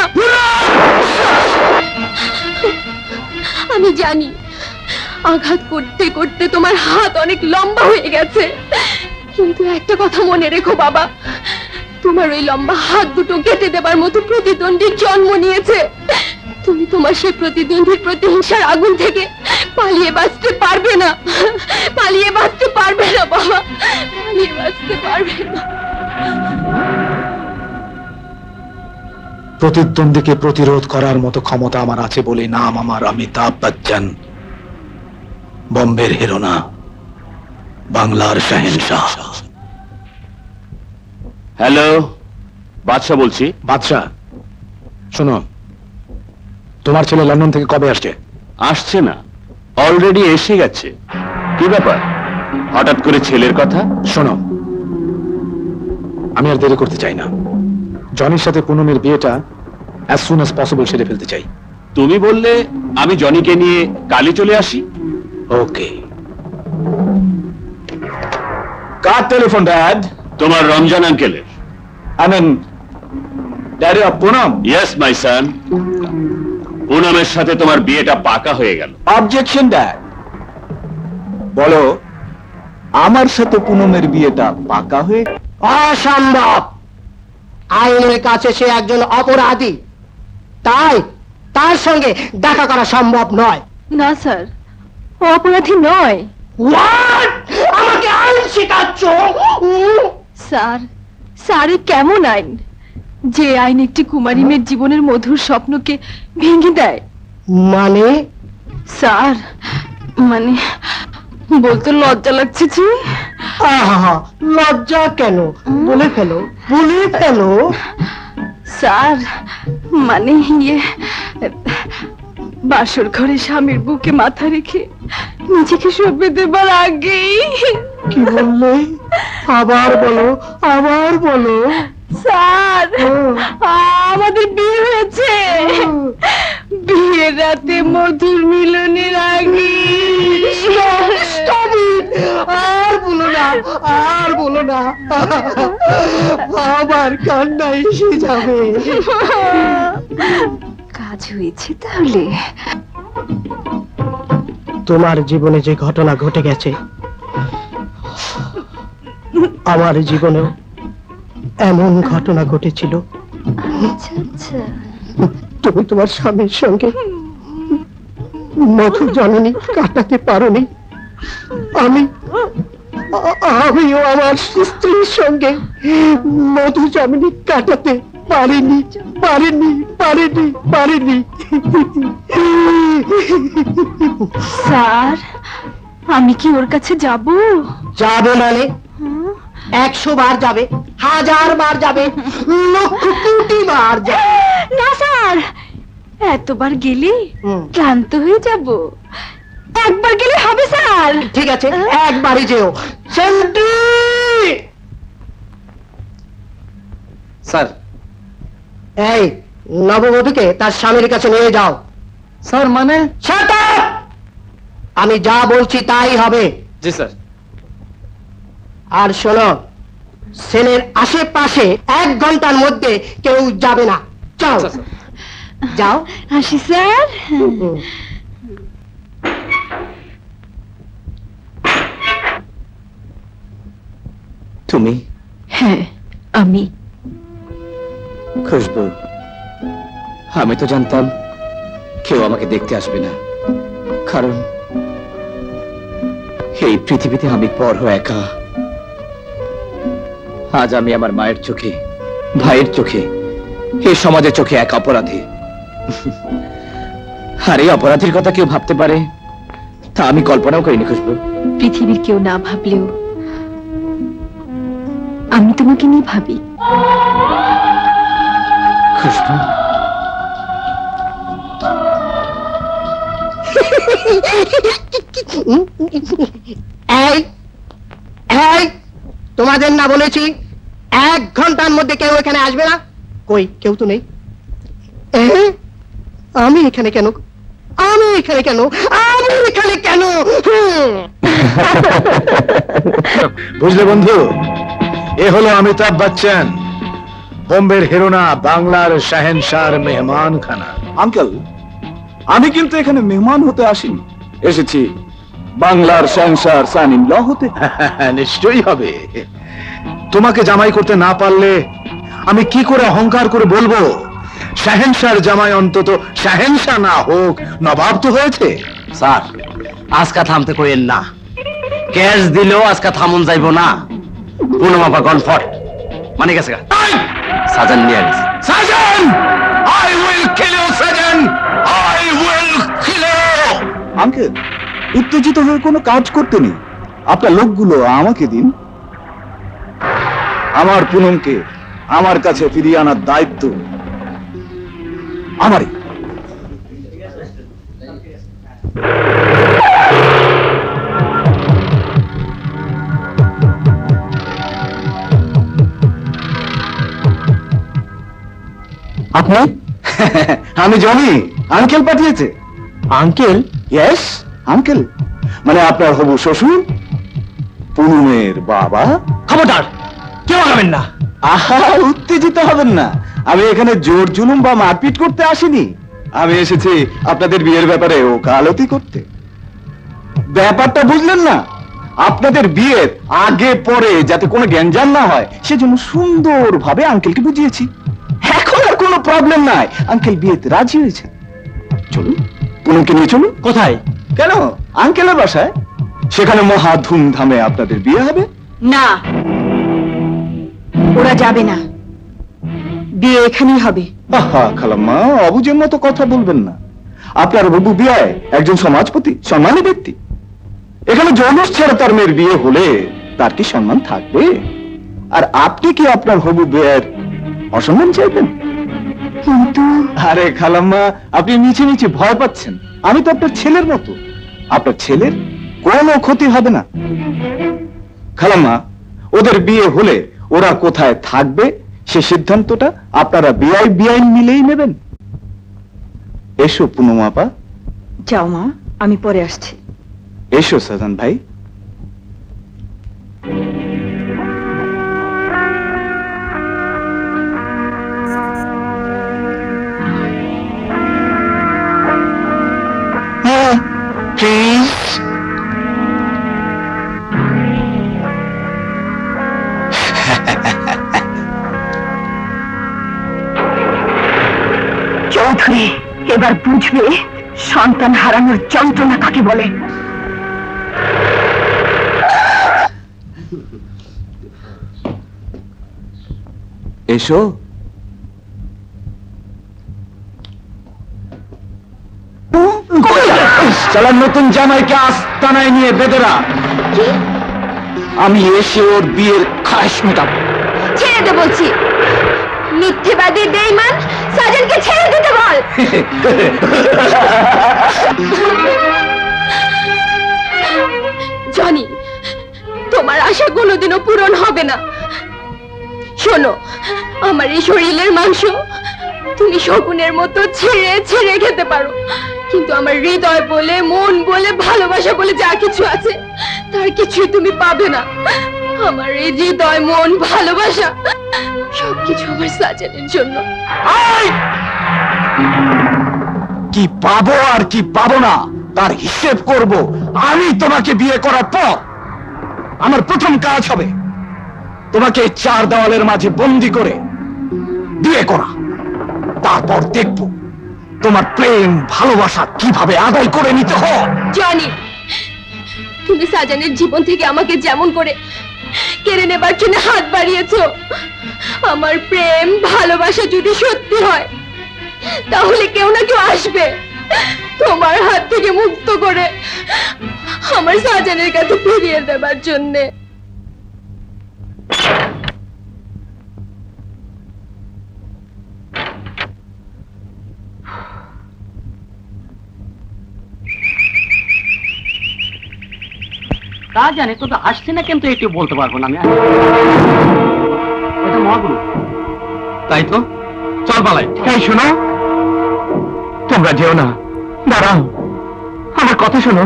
আমি জানি আঘাত করতে করতে তোমার হাত অনেক লম্বা হয়ে গেছে, কিন্তু একটা কথা মনে রেখো বাবা, তোমার ওই লম্বা হাত দুটো কেটে দেবার মতো প্রতিদ্বন্দ্বীর জন্ম নিয়েছে। তুমি তোমার সেই প্রতিদ্বন্দ্বীর প্রতিহিংসার আগুন থেকে পালিয়ে বাঁচতে পারবে না, পালিয়ে বাঁচতে পারবে না বাবা, পালিয়ে বাঁচতে পারবে না। প্রতিদ্বন্দ্বীকে প্রতিরোধ করার মতো ক্ষমতা আমার আছে বলে নাম আমার অমিতাভ বচ্চন। বম্বের হিরো না, বাংলার শাহেনশাহ। হ্যালো, বাদশা বলছি। বাদশাহ, শোনো, তোমার ছেলে লন্ডন থেকে কবে আসছে? আসছে না, অলরেডি এসে গেছে। কি ব্যাপার, হঠাৎ করে ছেলের কথা? শোনো, আমি আর দেরি করতে চাই না। জনির সাথে পুনমের বিয়েটা as soon as possible সেরে ফেলতে চাই। তুমি বললে আমি জনিকে নিয়ে কালই চলে আসি। ওকে। কার টেলিফোন ড্যাড? তোমার রমজান আঙ্কেলের। I mean, Daddy of Poonam. Yes, my son. পুনমের সাথে তোমার বিয়েটা পাকা হয়ে গেল। Objection dad. বলো, আমার সাথে পুনমের বিয়েটা পাকা হয়ে? অসম্ভব। আইনের কাছে সে একজন অপরাধী, তাই তার সঙ্গে দেখা করা সম্ভব নয়। না স্যার, ও অপরাধী নয়। What? আমাকে আইন শেখাচ্ছ? স্যার, স্যারে কেমন আইন, যে আইন একটি কুমারী মেয়ের জীবনের মধুর স্বপ্নকে ভেঙে দেয়? মানে? স্যার, মানে বলতে লজ্জা লাগছে যে। আহা, লজ্জা কেন? বলে ফেলো, বলে ফেলো। স্যার, মানে বাসর ঘরে স্বামীর বুকে মাথা রেখে নিজেকে সঁপে দেবার আগেই। কি বললে? আবার বলো, আবার বলো। স্যার, আমাদের বিয়ে হয়েছে। বিয়ের রাতে মধুর মিলনের আগে। আর বলো না, আর বলো না, আবার কান্না এসে যাবে। কাজ হয়েছে তাহলে? তোমার জীবনে যে ঘটনা ঘটে গেছে, আমার জীবনেও এমন ঘটনা ঘটেছিল। আচ্ছা আচ্ছা। তুমি তোমার স্বামীর সঙ্গে মধুর জননী কাটাতে পারোনি, আমিও আমার স্ত্রীর সঙ্গে মধু জননী কাটাতে পারিনি, পারিনি, পারিনি, পারিনি। স্যার, আমি কি ওর কাছে যাব? যাবে মানে 100 বার যাবে, 1000 বার যাবে, লক্ষ কোটি বার যাবে। না স্যার, এতবার গেলে ক্লান্ত হয়ে যাব, একবার গেলে হবে স্যার। ঠিক আছে, একবারই যেও। সেন্টি! স্যার। এই নববধূকে তার স্বামীর কাছে নিয়ে যাও। স্যার মানে? Shut up! আমি যা বলছি তাই হবে। জি স্যার। আর শোনো, সেলের আশেপাশে 1 ঘন্টার মধ্যে কেউ যাবে না। যাও, যাও। আসি স্যার। তুমি? হ্যাঁ, আমি। খুশবু, আমি তো জানতাম কেউ আমাকে দেখতে আসবে না, কারণ এই পৃথিবীতে আমি বড় একা। আজ আমি আমার মায়ের চোখে, ভাইয়ের চোখে, এই সমাজের চোখে এক অপরাধী। আর এই অপরাধীর কথা কেউ ভাবতে পারে তা আমি কল্পনাও করিনি খুশবু। পৃথিবীর কেউ না ভাবলেও আমি তোমাকে নিয়ে ভাবি। খুশবু, তোমাদের না বলেছি 1 ঘন্টার মধ্যে কেউ এখানে আসবে না? কই কেউ তো নেই। আমি এখানে কেন? আমি এখানে কেন? আমি এখানে কেন? বুঝলে বন্ধু, এ হলো অমিতাভ বচ্চন, বোম্বের হিরোনা, বাংলার শাহেনশাহর মেহমান খানা। আঙ্কেল, আমি কিন্তু এখানে মেহমান হতে আসিনি, এসেছি বাংলার সংসার সান ইন ল হতে। নিশ্চয়ই হবে। তোমাকে জামাই করতে না পারলে আমি কি করে অহংকার করে বলবো শাহেনশাহর জামাই অন্তত শাহেনশাহ না হোক, নবাব তো হয়েছে। স্যার, আজকা থামতে কইেন না। ক্যাশ দিলেও আজকা থামুন যাইব না। পুনমাপা কনফর্ট মানে গেছে সাজান নিয়ে গেছে। Sajan, I will kill you Sajan, I will kill you. Uncle, উত্তেজিত হয়ে কোনো কাজ করতে নেই। আপনার লোকগুলো আমাকে দিন। আমার পুনমকে আমার কাছে ফিরিয়ে আনার দায়িত্ব আমারই। আপনি? আমি জনি, আঙ্কেল পাঠিয়েছে। আঙ্কেল? ইয়েস, আঙ্কেল মানে আপনার হবু শ্বশুর, পুনমের বাবা। খবরদার, কেউ আগাবেন না। আহা, উত্তেজিত হবেন না। আমি এখানে জোর জুলুম বা মারপিট করতে আসিনি। আমি এসেছি আপনাদের বিয়ের ব্যাপারে ওকালতি করতে। ব্যাপারটা বুঝলেন না? আপনাদের বিয়ের আগে পরে যাতে কোনো গ্যাঞ্জাম না হয় সেজন্য সুন্দরভাবে আঙ্কেলকে বুঝিয়েছি। এখন আর কোনো প্রবলেম নাই, আঙ্কেল বিয়েতে রাজি হয়েছে। চলুন, পুনমকে নিয়ে চলুন। কোথায়? কেন? আঙ্কেলের বাসায়। সেখানে মহা ধুমধামে আপনাদের বিয়ে হবে। না, ওরা যাবে না, বিয়ে এখানেই হবে। আহা খালাম্মা, অবুঝের মতো কথা বলবেন না। আপনার বাবু বিয়ে একজন সমাজপতি, সম্মানী ব্যক্তি। এখানে জৌলুস ছাড়া তার মেয়ের বিয়ে হলে তার কি সম্মান থাকবে? আর আপনি কি আপনার হবু বিয়ের অসম্মান চাইবেন? কিন্তু আরে খালাম্মা, আপনি নিচে নিচে ভয় পাচ্ছেন। আমি তো আপনার ছেলের মতো। আপনার ছেলের কোনো ক্ষতি হবে না। খালাম্মা, ওদের বিয়ে হলে ওরা কোথায় থাকবে সে সিদ্ধান্তটা আপনারা বিআইন মিলেই নেবেন। এসো পুনম আপা। যাও মা, আমি পরে আসছি। এসো সাজান ভাই। প্লিজ। চৌধুরী এবার বুঝবে সন্তান হারানোর যন্ত্রণা কাকে বলে। এসো। চালার নতুন জামাইকে আস্তানায় নিয়ে বেঁধেরা। আমি এসে ওর বিয়ের খায়েশ মেটাবো। ছেড়ে দে বলছি, মিথ্যেবাদী বেঈমান, সাজানকে ছেড়ে দিতে বল। জনি, তোমার আশা কোনোদিনও পূরণ হবে না। শোনো, আমার এই শরীরের মাংস তুমি শকুনের মতো ছেড়ে ছেড়ে খেতে পারো, কিন্তু আমার হৃদয় বলে, মন বলে, ভালোবাসা বলে যা কিছু আছে তার কিছুই তুমি পাবে না। আমার এই হৃদয়, মন, ভালোবাসা সবকিছু আমার সাজানের জন্য। কি পাবো আর কি পাবো না তার হিসেব করব আমি তোমাকে বিয়ে করার পর। আমার প্রথম কাজ হবে তোমাকে 4 দেওয়ালের মাঝে বন্দি করে বিয়ে করা। তারপর দেখব তোমার প্রেম ভালোবাসা কিভাবে আদায় করে নিতে হয়। জানি তুমি সাজানের জীবন থেকে আমাকে যেমন করে কেড়ে নেবার জন্য হাত বাড়িয়েছো, আমার প্রেম ভালোবাসা যদি সত্যি হয় তাহলে কেউ না কেউ আসবে তোমার হাত থেকে মুক্ত করে আমার সাজানের কাছে ফিরিয়ে দেবার জন্যে। তা জানি তো আসছে না, কিন্তু একটু বলতে পারবো না আমি। এটা মহাগুরু। তাই তো, চল পালাই। এই শোনো, তোমরা যেও না, দাঁড়াও, আমার কথা শোনো।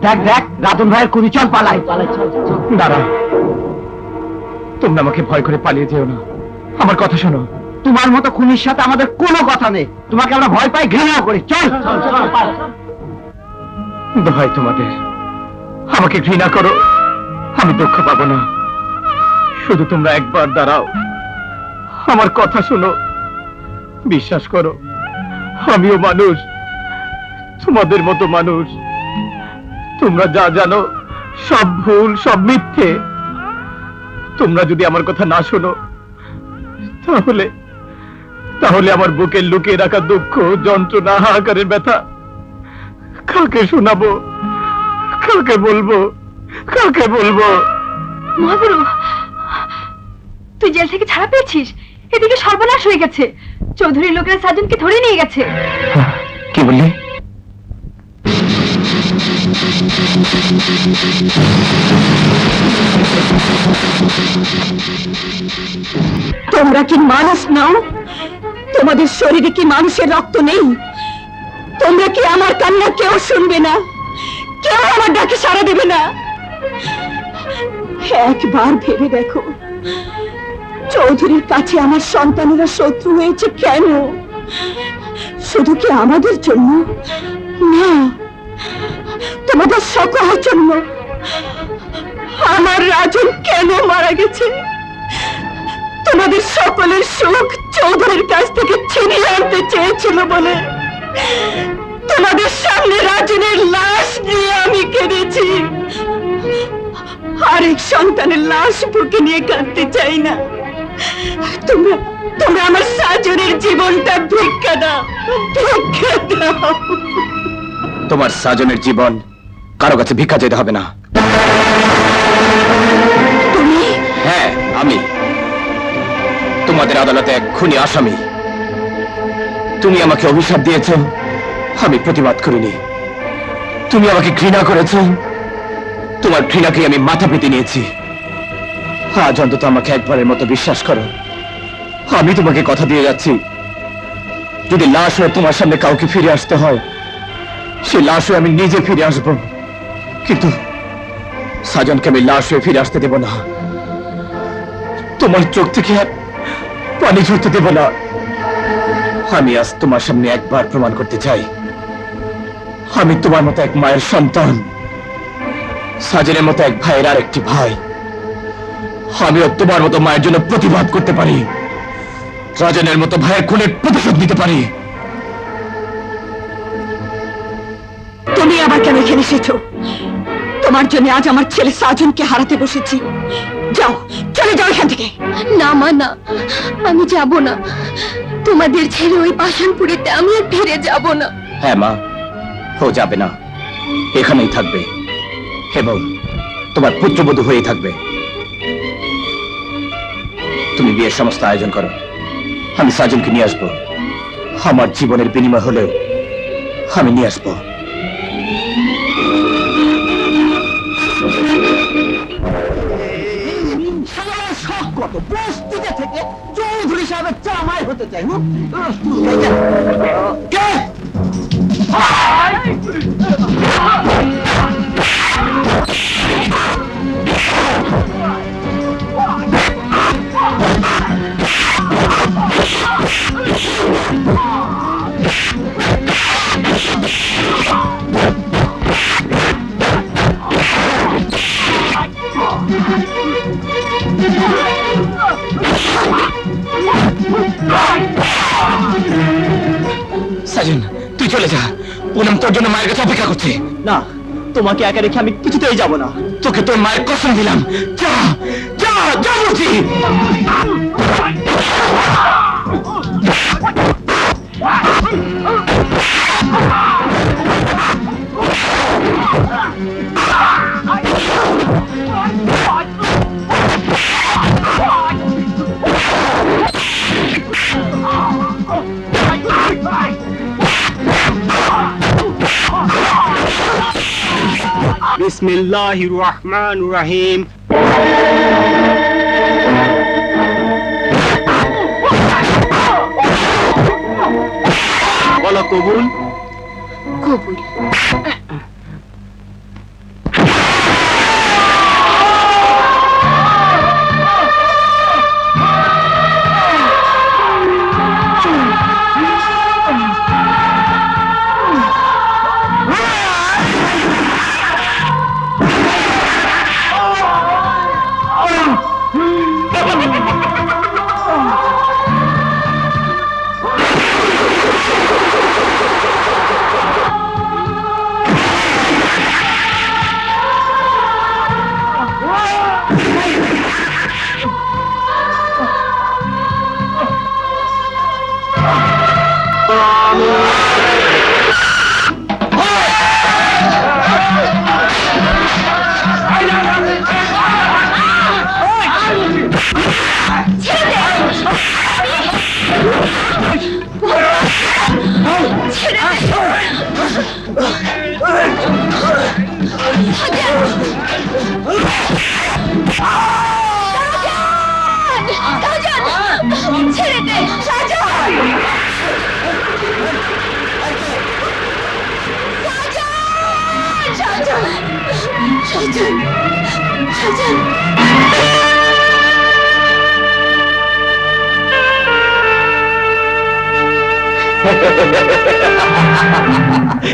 দেখ দেখ রাতন ভাইয়ের কুড়ি, চল পালাই। দাঁড়াও, তোমরা আমাকে ভয় করে পালিয়ে যেও না, আমার কথা শোনো। তোমার মতো খুনির সাথে আমাদের কোনো কথা নেই, তোমাকে আমরা ভয় পাই, ঘৃণা করি। চল দোহাই তোমাদের, আমাকে ঘৃণা করো, আমি দুঃখ পাবো না। শুধু তোমরা একবার দাঁড়াও, আমার কথা শোনো, বিশ্বাস করো, আমিও মানুষ, তোমাদের মতো মানুষ। তোমরা যা জানো সব ভুল, সব মিথ্যে। তোমরা যদি আমার কথা না শোনো তাহলে তাহলে আমার বুকে লুকিয়ে রাখা দুঃখ, যন্ত্রণা, হাহাকারের ব্যথা কাকে শোনাবো, কাকে বলবো, কাকে বলবো? মহাগুরু, তুই জেল থেকে ছাড়া পেয়েছিস, এদিকে সর্বনাশ হয়ে গেছে। চৌধুরীর লোকেরা সাজনকে ধরে নিয়ে গেছে। কি বললি? তোমরা কি মানুষ নাও? তোমাদের শরীরে কি মানুষের রক্ত নেই? তোমরা কি আমার কান্না কেউ শুনবে না? কেউ আমার ডাকে সাড়া দেবে না? একবার ভেবে দেখো, চৌধুরীর কাছে আমার সন্তানেরা শত্রু হয়েছে কেন? শুধু কি আমাদের জন্য না, তোমাদের সকলের জন্য। আমার রাজন কেন মারা গেছে? তোমাদের সকলের সুখ চৌধুরীর কাছ থেকে ছিনিয়ে আনতে চেয়েছিল বলে তোমাদের সামনে রাজনের লাশ নিয়ে আমি কেঁদেছি। আরেক সন্তানের লাশ বুকে নিয়ে কাঁদতে চাই না। তোমরা তোমরা আমার সাজনের জীবনটা ভিক্ষা দাও, ভিক্ষা দাও। তোমার সাজনের জীবন কারো কাছে ভিক্ষা যেতে হবে না। তুমি? হ্যাঁ, আমি তোমাদের আদালতে এক খুনি আসামি। তুমি আমাকে অভিশাপ দিয়েছ, আমি প্রতিবাদ করিনি। তুমি আমাকে ঘৃণা করেছ, তোমার ঘৃণাকে আমি মাথা পেতে নিয়েছি। আজ অন্তত আমাকে একবারের মতো বিশ্বাস করো। আমি তোমাকে কথা দিয়ে যাচ্ছি, যদি লাশ হয়ে তোমার সামনে কাউকে ফিরে আসতে হয়, সে লাশ হয়ে আমি নিজে ফিরে আসবো, কিন্তু সাজনকে আমি লাশ হয়ে ফিরে আসতে দেব না। তোমার চোখ থেকে পানি ঝরতে দেব না। আমি আজ তোমার সামনে একবার প্রমাণ করতে চাই, আমি তোমার মতো এক মায়ের সন্তান, সাজনের মতো এক ভাইয়ের আরেকটি ভাই। আমিও তোমার মতো মায়ের জন্য প্রতিবাদ করতে পারি, রাজনের মতো ভাইয়ের খুনের প্রতিশোধ নিতে পারি। তুমি আবার কেন এখানে এসেছো? তোমার জন্য আজ আমার ছেলে সাজনকে হারাতে বসেছি। যাও, চলে যাও এখান থেকে। না মা, না, আমি যাব না। তোমাদের ছেড়ে ওই পাষাণপুরীতে আমি আর ফিরে যাব না। হ্যাঁ মা, ও যাবে না, এখানেই থাকবে এবং তোমার পুত্রবধূ হয়েই থাকবে। তুমি বিয়ের সমস্ত আয়োজন করো, আমি সাজনকে নিয়ে আসবো। আমার জীবনের বিনিময় হলেও আমি নিয়ে আসবো। কত বস্তিতে থেকে চৌধুরী সাহেবের জামাই হতে চাই। পুনম তোর জন্য মায়ের কাছে অপেক্ষা করছে। না, তোমাকে একা রেখে আমি কিছুতেই যাব না। তোকে তোর মায়ের কসম দিলাম, যা যা যা বলছি। বিসমিল্লাহির রহমানির রহিম। বলো কবুল। কবুল।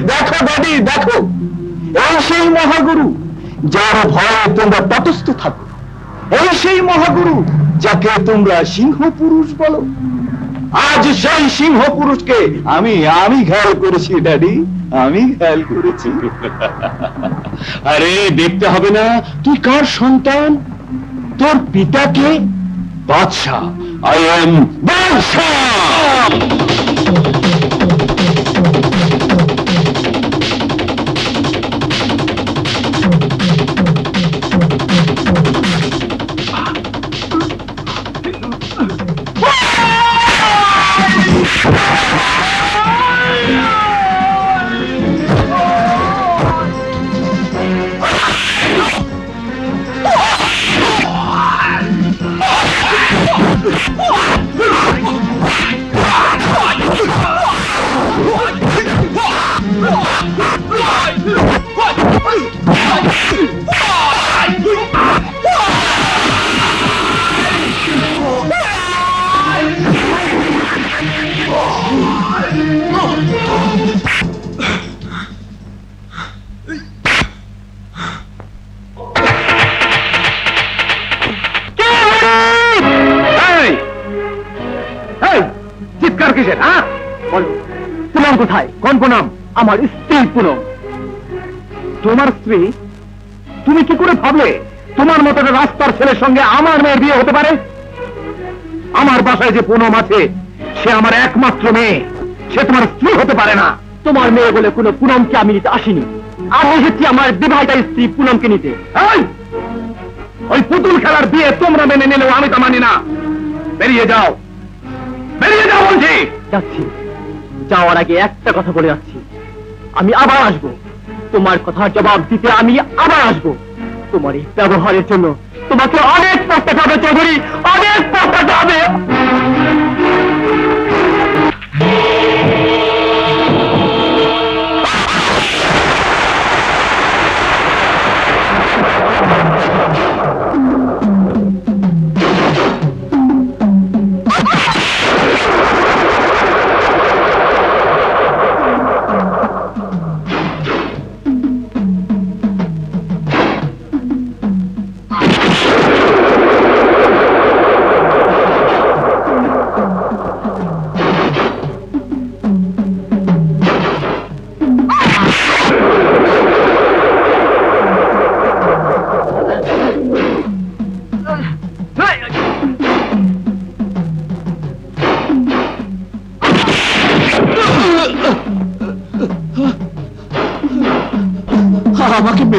দেখো দাদি, দেখো, এই সেই মহাগুরু যার ভয়ে তোমরা তটস্থ থাকো। এই সেই মহাগুরু যাকে তোমরা সিংহ পুরুষ বলো। আজ সেই সিংহ পুরুষকে আমি খেয়াল করেছি ড্যাডি, আমি খেয়াল করেছি। আরে দেখতে হবে না তুই কার সন্তান? তোর পিতাকে বাদশাহ। আই এম বাদশাহ। চিৎকার কিসের? পুনম কোথায়? কোন পুনম? আমার স্ত্রী পুনম। তোমার স্ত্রী? তুমি কি করে ভাবলে তোমার মতো রাস্তার ছেলের সঙ্গে আমার মেয়ের বিয়ে হতে পারে? আমার বাসায় যে পুনম আছে সে আমার একমাত্র মেয়ে, সে তোমার স্ত্রী হতে পারে না। তোমার মেয়ে বলে কোনো পুনমকে আমি নিতে আসিনি, আমি এসেছি আমার বিবাহিতা স্ত্রী পুনমকে নিতে। ওই পুতুল খেলার বিয়ে তোমরা মেনে নিলেও আমি তা মানি না। বেরিয়ে যাও, বেরিয়ে যাও বলছি। যাচ্ছি, যাওয়ার আগে একটা কথা বলে যাচ্ছি, আমি আবার আসবো। তোমার কথার জবাব দিতে আমি আবার আসবো। তোমার এই ব্যবহারের জন্য তোমাকে অনেক পস্তাতে হবে চৌধুরী, অনেক পস্তাতে হবে।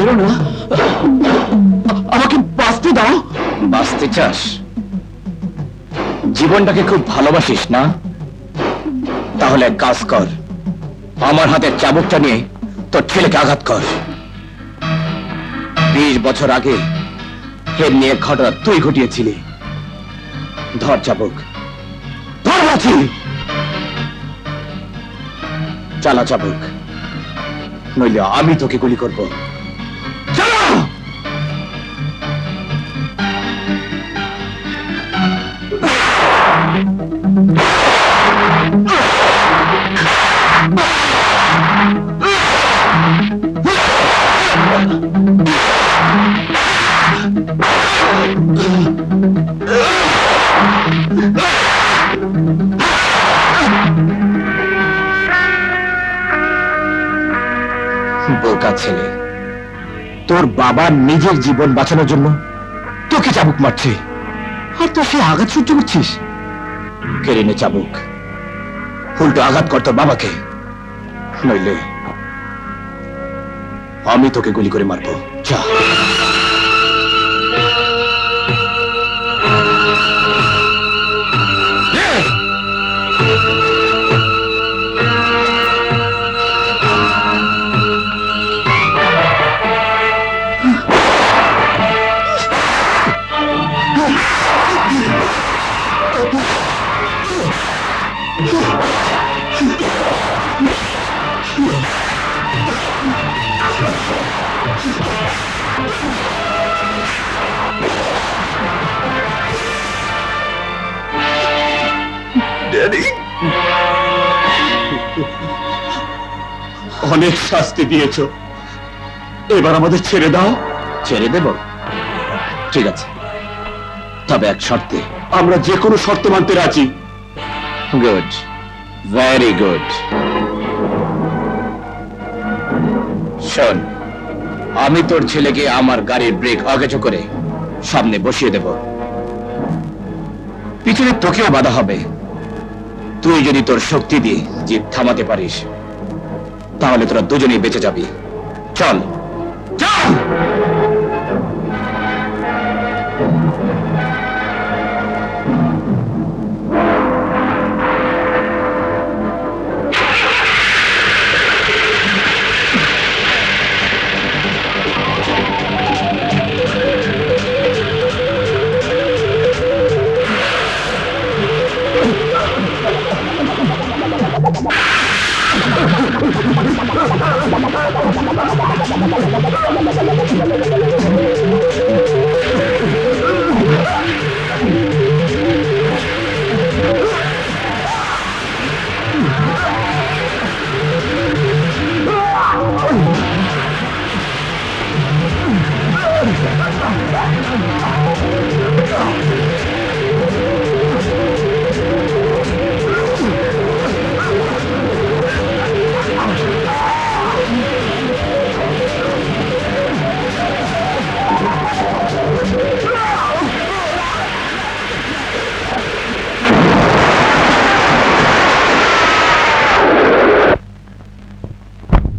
মেরো না, আমাকে বাঁচতে দাও। বাঁচতে চাস? জীবনটাকে খুব ভালোবাসিস না? তাহলে এক কাজ কর, আমার হাতের চাবুকটা নিয়ে তোর ছেলেকে আঘাত কর। 20 বছর আগে এমনি এক ঘটনা তুই ঘটিয়েছিলি। ধর চাবুক, ধর বাছি, চালা চাবুক, নইলে আমি তোকে গুলি করব। চালা! বোকা ছেলে, তোর বাবা নিজের জীবন বাঁচানোর জন্য তোকে চাবুক মারছে, আর তো সে আঘাত সহ্য করছিস। কেড়ে নে চাবুক, উল্টো আঘাত কর তোর বাবাকে, নইলে আমি তোকে গুলি করে মারবো। যা। অনেক শাস্তি দিয়েছ, এবার আমাদের ছেড়ে দাও। ছেড়ে দেব? ঠিক আছে, তবে এক শর্তে। আমরা যে কোনো শর্ত মানতে রাজি। Good, very good. শোন, আমি তোর ছেলেকে আমার গাড়ির ব্রেক অকেজো করে সামনে বসিয়ে দেব, পিছনে তোকেও বাধা হবে। তুই যদি তোর শক্তি দিয়ে জিদ থামাতে পারিস, তাহলে তোরা দুজনেই বেঁচে যাবি। চল চল।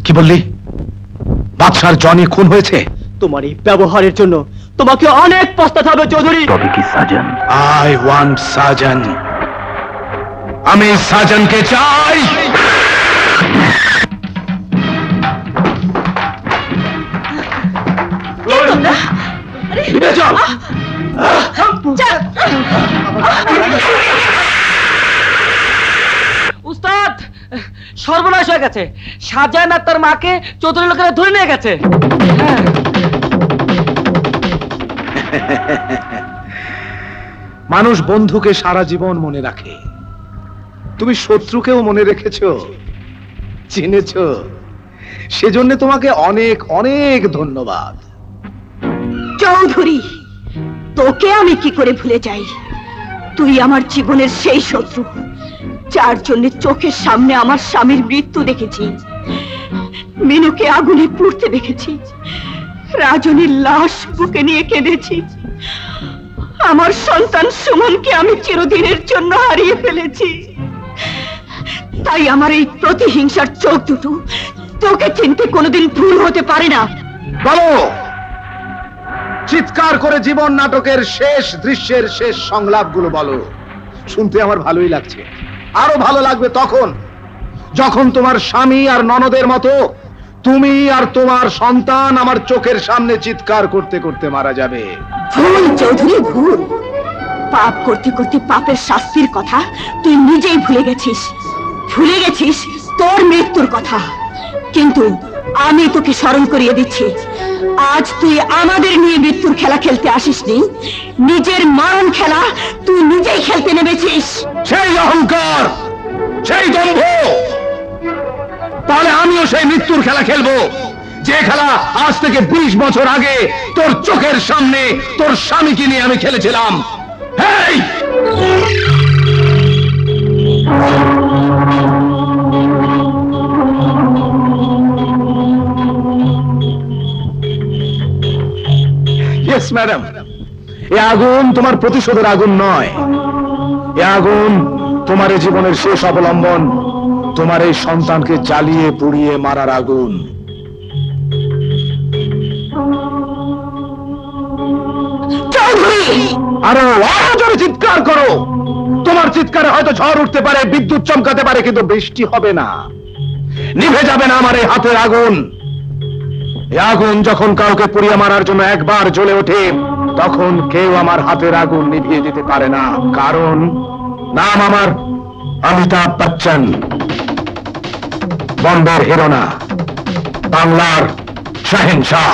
কি বললি? বাদশার জনি খুন হয়েছে? তোমার এই ব্যবহারের জন্য তোমাকে অনেক পস্তাতে হবে চৌধুরী। তবে কি সাজন? I want সাজন। আমি সাজনকে চাই। উস্তাদ, সর্বনাশ হয়ে গেছে। শাহজাহান আর তার মাকে চৌধুরী লোকেরা ধরে নিয়ে গেছে। মানুষ বন্ধুকে সারা জীবন মনে রাখে, তুমি শত্রুকেও মনে রেখেছো, চিনেছো, সেজন্য তোমাকে অনেক অনেক ধন্যবাদ। চৌধুরী, তোকে আমি কি করে ভুলে যাই? তুই আমার জীবনের সেই শত্রু যার জন্য চোখের সামনে আমার স্বামীর মৃত্যু দেখেছি, মিনুকে আগুনে পুড়তে দেখেছি, রাজনীর লাশ বুকে নিয়ে কেঁদেছি, আমার সন্তান সুমনকে আমি চিরদিনের জন্য হারিয়ে ফেলেছি। তাই আমার এই প্রতিহিংসার চোখ দুটো তোকে চিনতে কোনোদিন ভুল হতে পারে না। বলো, চিৎকার করে জীবন নাটকের শেষ দৃশ্যের শেষ সংলাপগুলো বলো। শুনতে আমার ভালোই লাগছে। আরো ভালো লাগবে তখন যখন তোমার স্বামী আর ননদের মতো তুমি আর তোমার সন্তান আমার চোখের সামনে চিৎকার করতে করতে মারা যাবে। ভুল চৌধুরী, ভুল। পাপ করতে করতে পাপের শাস্তির কথা তুই নিজেই ভুলে গেছিস। ভুলে গেছিস তোর মৃত্যুর কথা। কিন্তু আমি তোকে স্মরণ করিয়ে দিচ্ছি, আজ তুই আমাদের নিয়ে মৃত্যুর খেলা খেলতে আসিসনি, নিজের মরণ খেলা তুই নিজেই খেলতে নেমেছিস। সেই অহংকার, সেই দম্ভ, তাহলে আমিও সেই মৃত্যুর খেলা খেলবো, যে খেলা আজ থেকে 20 বছর আগে তোর চোখের সামনে তোর স্বামীকে নিয়ে আমি খেলেছিলাম। হেই! ইয়েস ম্যাডাম, এ আগুন তোমার প্রতিশোধের আগুন নয়, এ আগুন তোমার এই জীবনের শেষ অবলম্বন, তোমার এই সন্তানকে জ্বালিয়ে পুড়িয়ে মারার আগুন। আরো জোরে চিৎকার করো। তোমার চিৎকারে হয়তো ঝড় উঠতে পারে, বিদ্যুৎ চমকাতে পারে, কিন্তু বৃষ্টি হবে না, নিভে যাবে না আমার এই হাতের আগুন। এই আগুন যখন কাউকে পুড়িয়ে মারার জন্য একবার জ্বলে ওঠে, তখন কেউ আমার হাতের আগুন নিভিয়ে দিতে পারে না। কারণ নাম আমার অমিতাভ বচ্চন, বম্বের হিরো না, বাংলার শাহেনশাহ।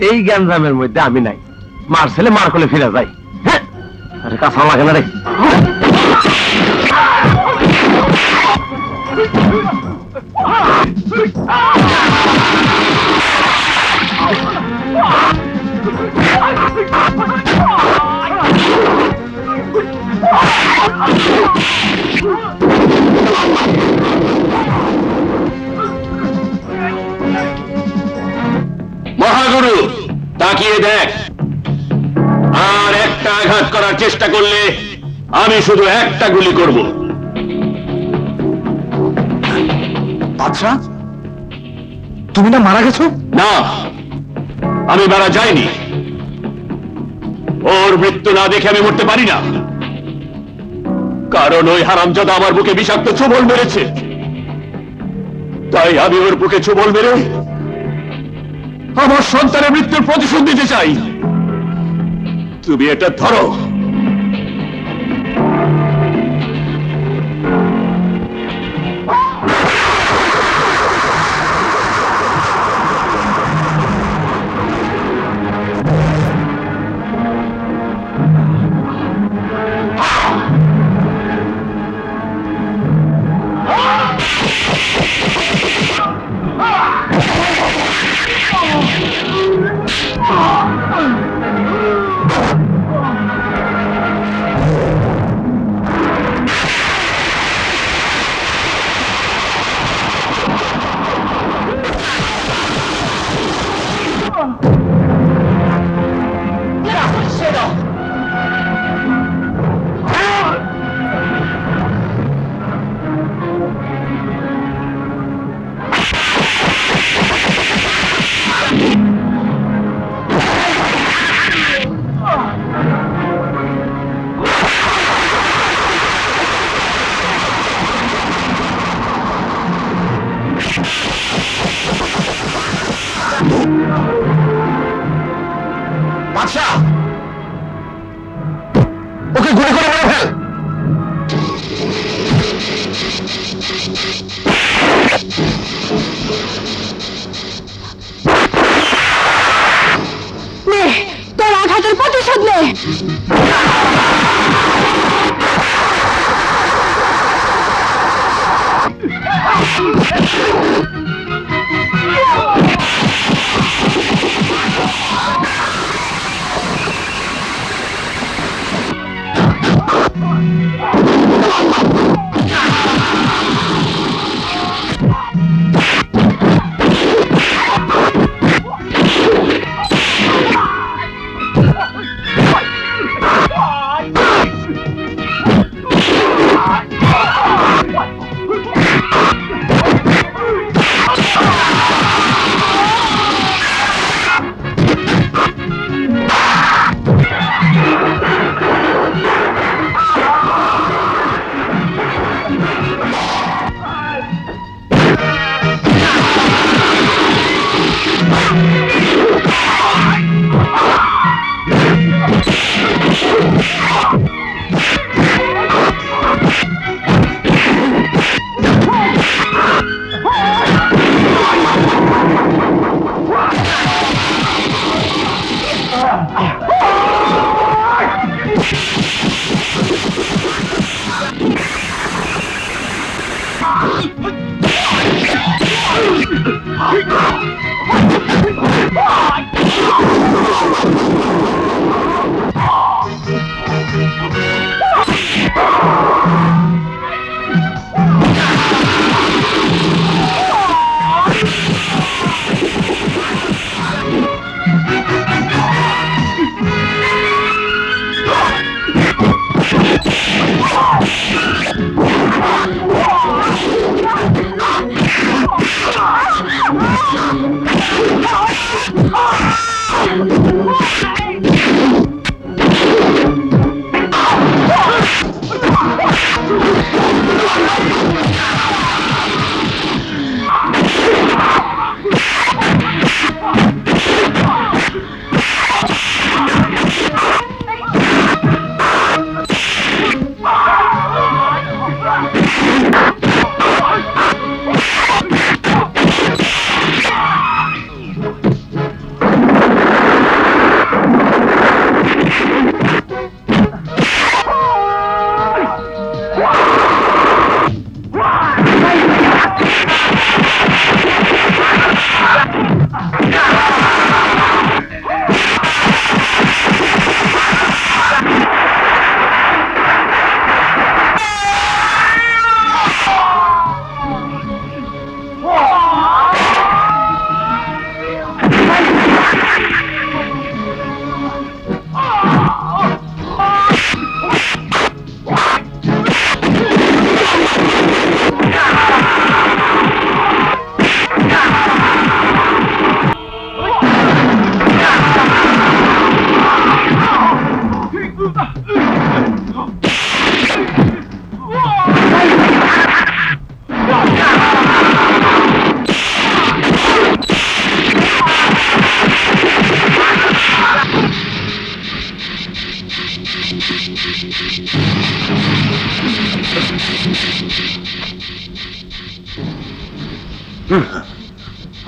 এই গ্যাঞ্জামের মধ্যে আমি নাই, মার ছেলে মার করলে ফিরে যাই। আরে কাঁচা লাগে না রে। মহাগুরু, তাকিয়ে দেখ, আর একটা আঘাত করার চেষ্টা করলে আমি শুধু একটা গুলি করব। বাদশা, তুমি না মারা গেছো? না, আমি মারা যাইনি। ওর মৃত্যু না দেখে আমি মরতে পারি না, কারণ ওই হারামজাদা আমার বুকে বিষাক্ত ছোবল মেরেছে। তাই আমি ওর বুকে ছোবল মেরে আমার সন্তানের মৃত্যুর প্রতিশোধ দিতে চাই। তুমি এটা ধরো। তোর আঘাতের প্রতিশোধ নে।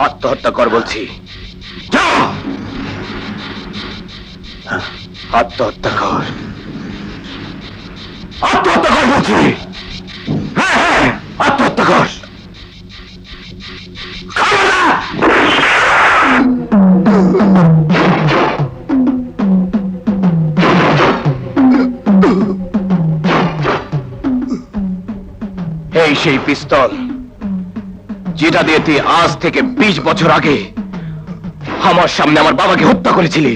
আত্মহত্যা কর বলছি, যা আত্মহত্যা কর, আত্মহত্যা কর বলছি। হ্যাঁ হ্যাঁ, আত্মহত্যা কর। এই সেই পিস্তল যেটা দিয়ে তুই আজ থেকে 20 বছর আগে আমার সামনে আমার বাবাকে হত্যা করেছিলি।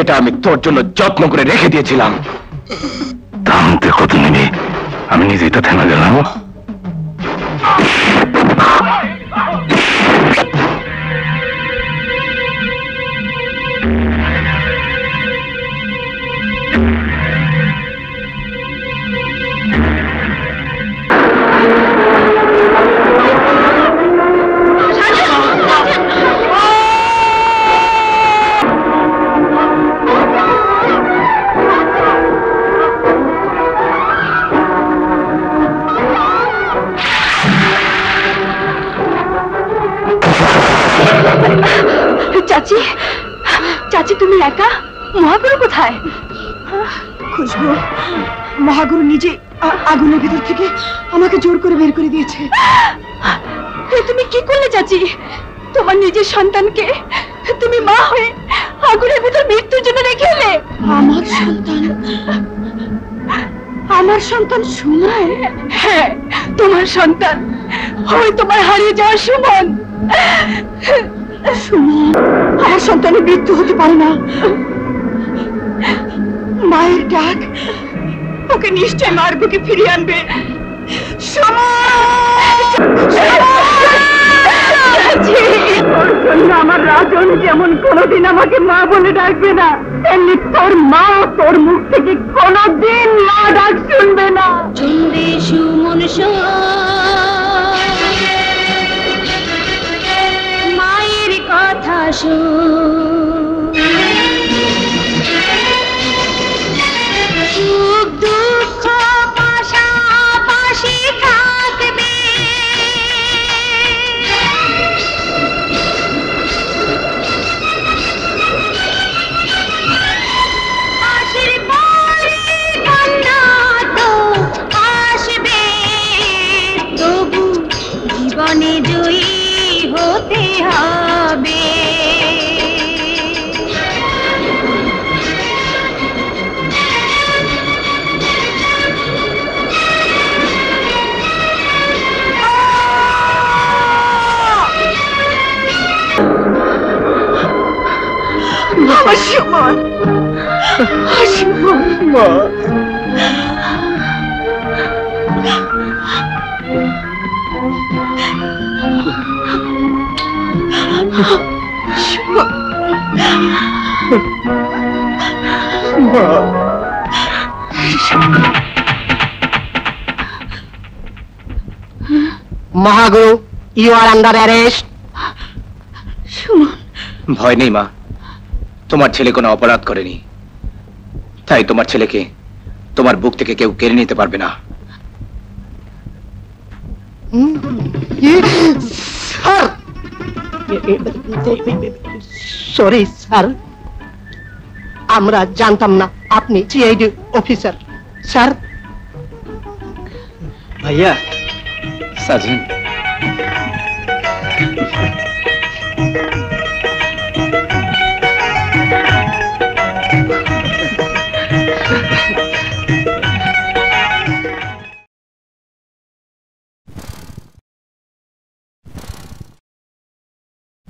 এটা আমি তোর জন্য যত্ন করে রেখে দিয়েছিলাম। দামতে কত নিবি? আমি নিজেই তো থেমে গেলাম। তুমি একা? মহাগুরু কোথায়? খুশবু, মহাগুরু নিজে আগুনের ভিতর থেকে আমাকে জোর করে বের করে দিয়েছে। তুমি কি করলে চাচি? তোমার নিজের সন্তানকে তুমি মা হয়ে আগুনের ভিতর মৃত্যুর জন্য রেখে এলে। আমার সন্তান? আমার সন্তান সুমন? হ্যাঁ, তোমার সন্তান, ওই তোমার হারিয়ে যাওয়া সুমন। সুমন, আমার সন্তানের মৃত্যু হতে পারে না। মায়ের ডাক ওকে নিশ্চয় মার বুকে ফিরিয়ে আনবে। আমার রাজন যেমন কোনোদিন আমাকে মা বলে ডাকবে না, তেমনি তোর মা তোর মুখ থেকে কোনোদিন মা ডাক শুনবে না। শুনবে সুমন, মায়ের কথা শোন, সুখ দুঃখ পাশাপাশি থাকবে। আশীর্বাদে কান্না তো আসবে, তবু জীবনে জয়ী হতে হবে। সুমন, সুমন, মা। Mahaguru, you are under arrest. Suman, ভয় নেই মা, তোমার ছেলে কোনো অপরাধ করেনি, তাই তোমার ছেলেকে তোমার বুক থেকে কেউ কেড়ে নিতে পারবে না। স্যার, সরি স্যার, আমরা জানতাম না আপনি সিআইডি অফিসার। স্যার। ভাইয়া, সাজন।